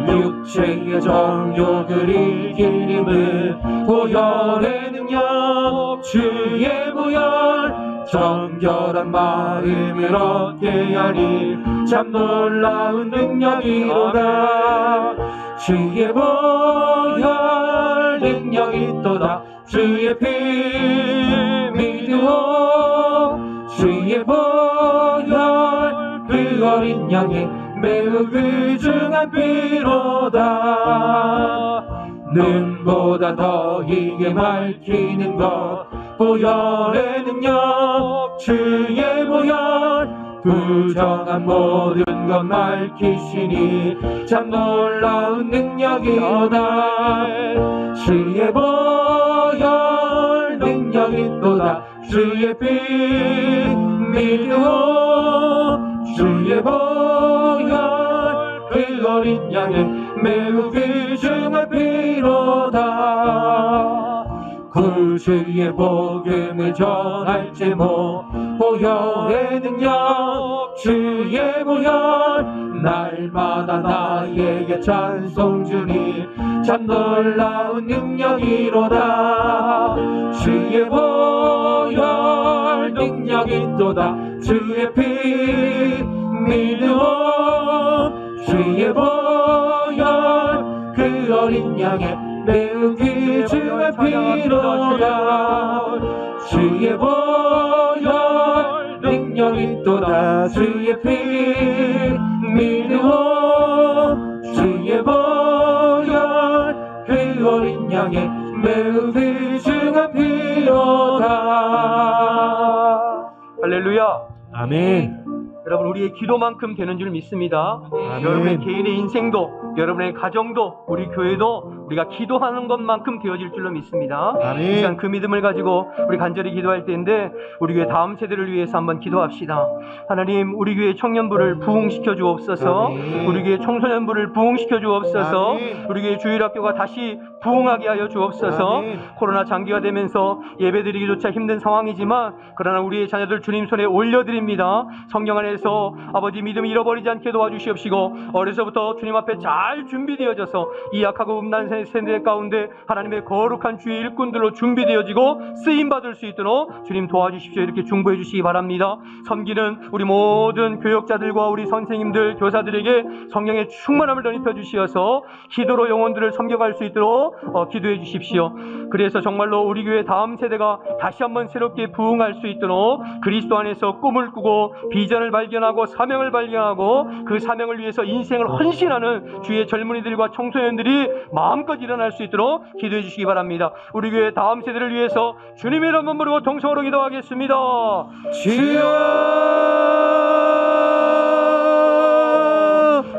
G: 육체의 정욕을 이기는 보혈의 능력 주의 보혈 정결한 마음을 얻게 하니 참 놀라운 능력이로다. 주의 보혈 능력이 또다. 주의 피 믿으오. 주의 보혈 그 어린 양이 매우 귀중한 피로다. 눈보다 더 이게 밝히는 것 보혈의 능력 주의 보혈 부정한 모든 것 밝히시니 참 놀라운 능력이로다. 주의 보혈 능력이 또다. 주의 피 믿으오. 주의 보혈 그 어린 양의 매우 귀중한 피로다. 구주의 복음을 전할 제목 보혈의 능력 주의 보혈 날마다 나에게 찬송 주니 참 놀라운 능력이로다. 주의 보혈 능력이 또다. 주의 피 믿음 주의 보혈 그 어린 양의 매우 귀중한 피로다. 주의 보혈 능력이 또다. 주의 피 믿음 주의 보혈 그 어린 양의 매우 귀중한 피로다.
E: 할렐루야.
F: 아멘.
E: 여러분, 우리의 기도만큼 되는 줄 믿습니다. 여러분의 개인의 인생도, 여러분의 가정도, 우리 교회도 우리가 기도하는 것만큼 되어질 줄로 믿습니다.
F: 아멘.
E: 이 시간 그 믿음을 가지고 우리 간절히 기도할 때인데, 우리 교회 다음 세대를 위해서 한번 기도합시다. 하나님, 우리 교회 청년부를 부흥시켜 주옵소서.
F: 아멘.
E: 우리 교회 청소년부를 부흥시켜 주옵소서.
F: 아멘.
E: 우리 교회 주일학교가 다시 부흥하게 하여 주옵소서.
F: 아멘.
E: 코로나 장기화 되면서 예배드리기조차 힘든 상황이지만, 그러나 우리의 자녀들 주님 손에 올려드립니다. 성령 안에서 아버지 믿음 잃어버리지 않게 도와주시옵시고, 어려서부터 주님 앞에 잘 준비되어져서 이 약하고 음란 세대 가운데 하나님의 거룩한 주의 일꾼들로 준비되어지고 쓰임받을 수 있도록 주님 도와주십시오. 이렇게 중보해 주시기 바랍니다. 섬기는 우리 모든 교역자들과 우리 선생님들, 교사들에게 성령의 충만함을 덧입혀 주시어서 기도로 영혼들을 섬겨갈 수 있도록 기도해 주십시오. 그래서 정말로 우리 교회 다음 세대가 다시 한번 새롭게 부흥할 수 있도록 그리스도 안에서 꿈을 꾸고 비전을 발견하고 사명을 발견하고 그 사명을 위해서 인생을 헌신하는 주의 젊은이들과 청소년들이 마음껏 일어날 수 있도록 기도해 주시기 바랍니다. 우리 교회 다음 세대를 위해서 주님의 이름을 부르고 동성으로 기도하겠습니다.
F: 주여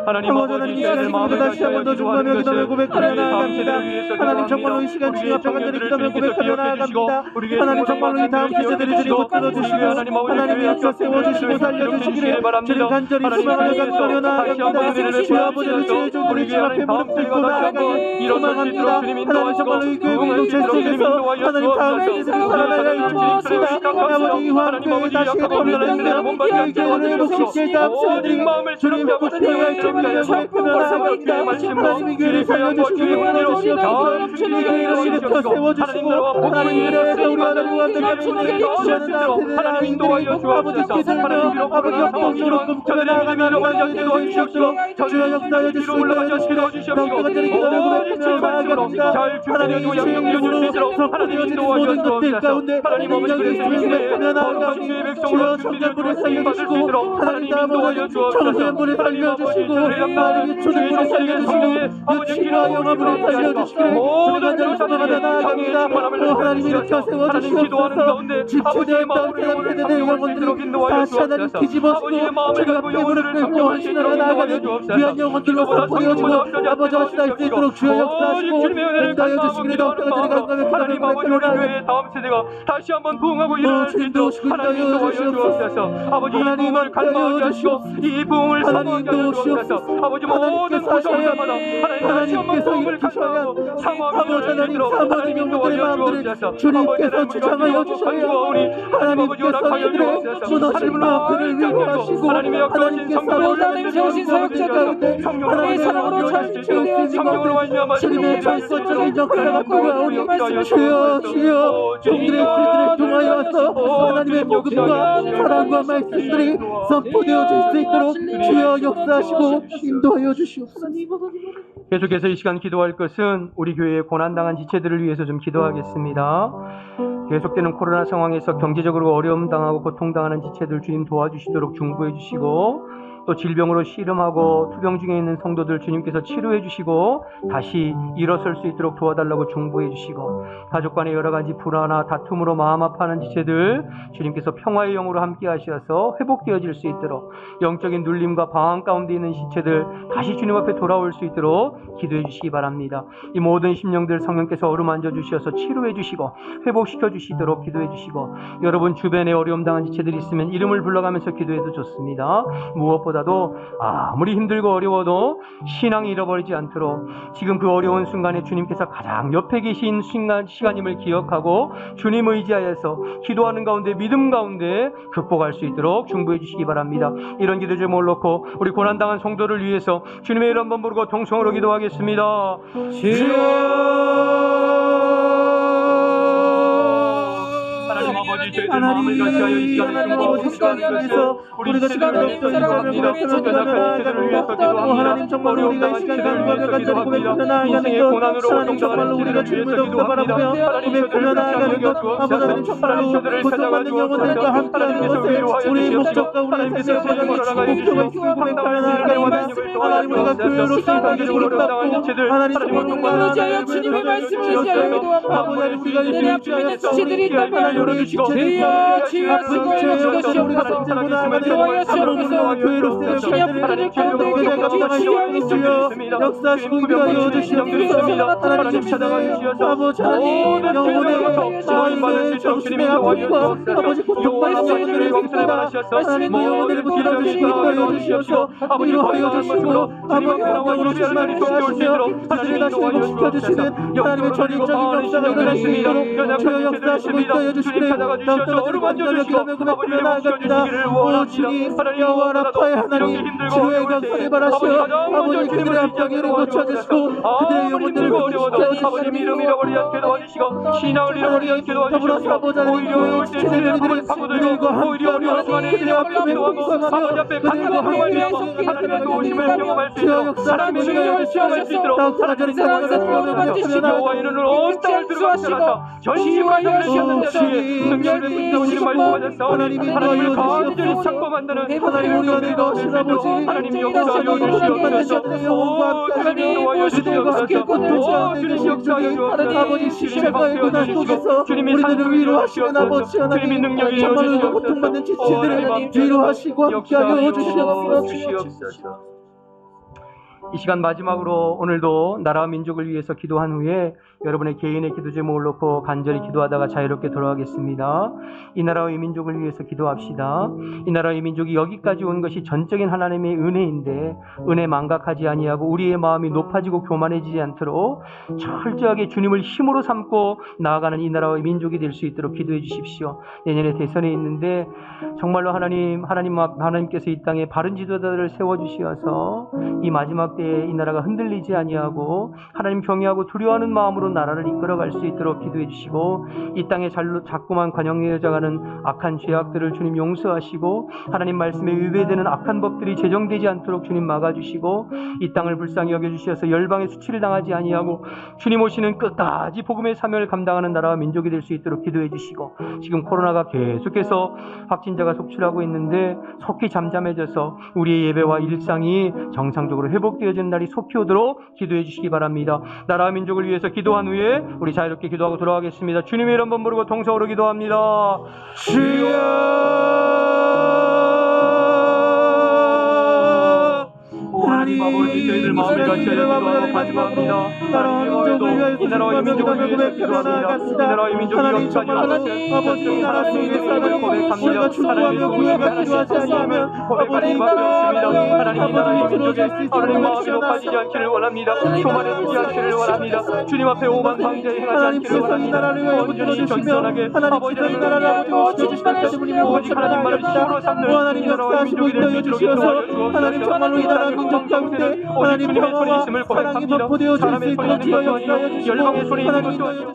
E: 하나님 아버지,
F: 하나님, 이 시간에 다시 한번 더 중보하며 기도하며 고백하며 나아갑니다. 하나님, 정말로 이 시간 주님 앞에 간절히 기도하며 고백하며 나아갑니다. 하나님, 정말로 이 다음 세대들을 주님 붙들어주시고 하나님 위에서 세워주시고 살려주시기를 주님 간절히 소망하며 간구하며 나아갑니다. 주여 아버지를 주의 종들이 주님 앞에 무릎 꿇고 나아가길 소망합니다. 하나님, 정말로 이 교회 공동체 속에서 하나님 다음 세대들이 살아나갈 줄 믿습니다. 아버지, 이 환교회 다시 회복되며 이 교회를 회복시킬 다음 세대들이 주님 구태할 줄 고백하며 나아갑니다. 하나님, 이 교회를 살려주시고 구원해주시고 이 교회를 일으켜 세워주시고 하나님 이래서 우리 하나님 완전히 주시는 다음 세대들 아이들이 아버지 기술며 아버지 협동적으로 꿈꾸며 나아가는 완전히 되게 주시옵소서. 주여 역사해 주시고 더 간절히 기도하며 고백하며 나아갑니다. 하나님, 이 주의 이름으로 선포되어지는 모든 것들 가운데 능력이 있음을 고백하며 나아가니 주여 청년부를 살려주시고 하나님 아버지 청소년부를 살려주시고 하나님 초등부를 살려주시고 유치와 영화부를 살려주시기를 주님 간절히 소망하며 나아갑니다. 하나님 일으켜 세워주시옵소서. 집중되었던 세대들의 영혼들이 다시 하나님 뒤집어지고 주님 앞에 무릎 꿇고 헌신하며 나아가는 귀한 영혼들로 선포되어지고 아버지 하시다 할 수 있도록 주여 역사하시고 인도하여 주시기를 더욱더 간절히 간구하며
E: 하나님 아버지, 우리 교회의 다음 세대가 다시 한번 부흥하고 일어날 수 있도록 하나님 도와주시옵소서. 아버지, 이 부흥을 갈망하게 하시고 이 부흥을 사모하게 하시옵소서. 아버지, 모든 고통자마다 하나님 다시 한번 부흥을 갈망하고 사모하며 일어나도록 하나님 도와주시옵소서.
F: 주님께서 주장하여 주셔야 하나님께서 이들의 무너진 마음들을 위로하시고 하나님께서 세우신 사역자 가운데 하나님의 사랑으로 잘 채울 수 있는 것들 주님의 철저적인 역사가 돌아오니 주여 주여 종들의 씨들을 통하여서 하나님의 복음과 사랑과 말씀들이 선포되어질 수 있도록 주여 역사하시고 인도하여 주시옵소서.
E: 계속해서 이 시간 기도할 것은 우리 교회의 고난당한 지체들을 위해서 좀 기도하겠습니다. 계속되는 코로나 상황에서 경제적으로 어려움 당하고 고통당하는 지체들 주님 도와주시도록 중보해 주시고, 또 질병으로 씨름하고 투병 중에 있는 성도들 주님께서 치료해 주시고 다시 일어설 수 있도록 도와달라고 중보해 주시고, 가족 간의 여러 가지 불화나 다툼으로 마음 아파하는 지체들 주님께서 평화의 영으로 함께 하셔서 회복되어질 수 있도록, 영적인 눌림과 방황 가운데 있는 지체들 다시 주님 앞에 돌아올 수 있도록 기도해 주시기 바랍니다. 이 모든 심령들 성령께서 어루만져 주셔서 치료해 주시고 회복시켜 주시도록 기도해 주시고, 여러분 주변에 어려움 당한 지체들이 있으면 이름을 불러가면서 기도해도 좋습니다. 무엇보다 것보다도 아무리 힘들고 어려워도 신앙이 잃어버리지 않도록 지금 그 어려운 순간에 주님께서 가장 옆에 계신 시간임을 기억하고 주님 의지하여서 기도하는 가운데 믿음 가운데 극복할 수 있도록 중보해 주시기 바랍니다. 이런 기도 제목을 놓고 우리 고난당한 성도를 위해서 주님의 이름 한번 부르고 통성으로 기도하겠습니다. 하나님 아버지, 저희들 마음을 같이하여 이 시간에 중보하옵소서. 우리가 시간을 사랑합니다. 그들을 위해서 기도합니다.
F: 하나님 정말 우리가 이 시간 간구하며 간절히 고백하며 나아가는 것 하나님 정말로 우리가 주님을 더욱더 바라보며 고백하며 나아가는 것 아버지 하나님 정말로 고통받는 영혼들과 함께하는 것에 우리의 목적과 우리의 생명과 목표가 있음을 고백하며 나아가는 것 하나님 우리가 교회로 시작하기를 원받고 하나님 정말로
G: 의지하여 주님의 말씀을 의지하여 기도합니다.
F: 아버지 우리가
G: 내 앞에 있는 지체들이 있다면
F: 열어주시고
G: 주여 지혜하시고 주시옵소서. 인도하여 주옵소서. 주님 앞에 가운데 격지 지혜하시옵소서.
F: 역사하시고 인도하여 주시옵소서. 하나님 찾아가주시옵소서. 아버지 하나님 영혼의 정신의 아픔과 아버지 고통받는 영혼들을 victo다 하나님 그 영혼들을 붙들어주시고 인도하여 주시옵소서. 위로하여 주시고 아버지 감격으로 주시면 인도하시며 하늘을 다시 회복시켜주시는 하나님의 전인적인 역사가 일어날 수 있도록 주여 역사하시고 인도하여 주시고 다음까지 간절히 기도하며 고백하며 나아갑니다. 오 주님 여호와 라파의 하나님 치료의 강성을 바라시어 아버지 그들의 압장을 고쳐주시고 그들의 영혼들을 회복시켜주시는
E: 이름 잃어버리지 않게 도와주시고 신앙을 잃어버리지 않게
F: 더불어
E: 도와주시고
F: 사보자는 교회의 지체들과 함께하며 그들의 아픔에 공감하며 그들과 함께
E: 하나님의 도우심을 경험할 수
F: 주여
E: 있도록
F: 역사하시고 인도하여 주시옵소서. 더욱더 간절히 사랑을
E: 여호와 이름으로 온 땅을 들어가셔서 전심과 영을 주시는데 능력을 베푸시는 말씀하셨사 하나님을 간절히 찾고 만드는
F: 하나님 우리 안에 거하신 아버지
E: 하나님 역사하여 주시옵소서. 하나님 도와여 주시옵소서. 주님 역사하여 주옵소서.
F: 아버지 십자가의 고난 속에서 우리들을 위로하시는 아버지 하나님
E: 능력이
F: 정말로 고통받는 지체들을 위로하시고 함께하여 주시옵소서.
E: 이 시간 마지막으로 오늘도 나라와 민족을 위해서 기도한 후에 여러분의 개인의 기도 제목을 놓고 간절히 기도하다가 자유롭게 돌아가겠습니다. 이 나라와 이 민족을 위해서 기도합시다. 이 나라와 이 민족이 여기까지 온 것이 전적인 하나님의 은혜인데 은혜 망각하지 아니하고 우리의 마음이 높아지고 교만해지지 않도록 철저하게 주님을 힘으로 삼고 나아가는 이 나라와 이 민족이 될 수 있도록 기도해 주십시오. 내년에 대선에 있는데 정말로 하나님께서 이 땅에 바른 지도자들을 세워주시어서 이 마지막 때에 이 나라가 흔들리지 아니하고 하나님 경외하고 두려워하는 마음으로 나라를 이끌어갈 수 있도록 기도해 주시고 이 땅에 자꾸만 관영되어져가는 악한 죄악들을 주님 용서하시고 하나님 말씀에 위배되는 악한 법들이 제정되지 않도록 주님 막아주시고 이 땅을 불쌍히 여겨주셔서 열방의 수치를 당하지 아니하고 주님 오시는 끝까지 복음의 사명을 감당하는 나라와 민족이 될 수 있도록 기도해 주시고 지금 코로나가 계속해서 확진자가 속출하고 있는데 속히 잠잠해져서 우리의 예배와 일상이 정상적으로 회복되어지는 날이 속히 오도록 기도해 주시기 바랍니다. 나라와 민족을 위해서 기도한 후에 우리 자유롭게 기도하고 돌아가겠습니다. 주님의 이름 한번 부르고 통성으로 기도합니다. 하나님 아버지 저희들 마음을 같이하여 기도하고 간구합니다. 하나님 오늘도 이 나라와 이 민족을 위해서 기도합니다. 이 나라와 이 민족이 여기까지 와서
F: 아버지 나라 속에서
E: 고백합니다.
F: 중보하며 구애가 필요하지 않으면
E: 고백할 수밖에 없습니다. 하나님 이 나라의 민족이 하나님 마음이 높아지지 않기를 원합니다. 교만해지지 않기를 원합니다. 주님 앞에 오만 방자에 행하지 않기를 원합니다. 온전히 겸손하게 아버지 하나님 나라를 아버지 오직 하나님 말을 힘으로 삼는 이 나라와 이 민족이 될 수 있도록 도와주시옵소서.
F: 하나님 정말로 이 나라 민족 가운데 하나님 평화와 사랑이 선포되어질 수 있도록 주여 역사하여 주시고
E: 열방의 손이 있는 것도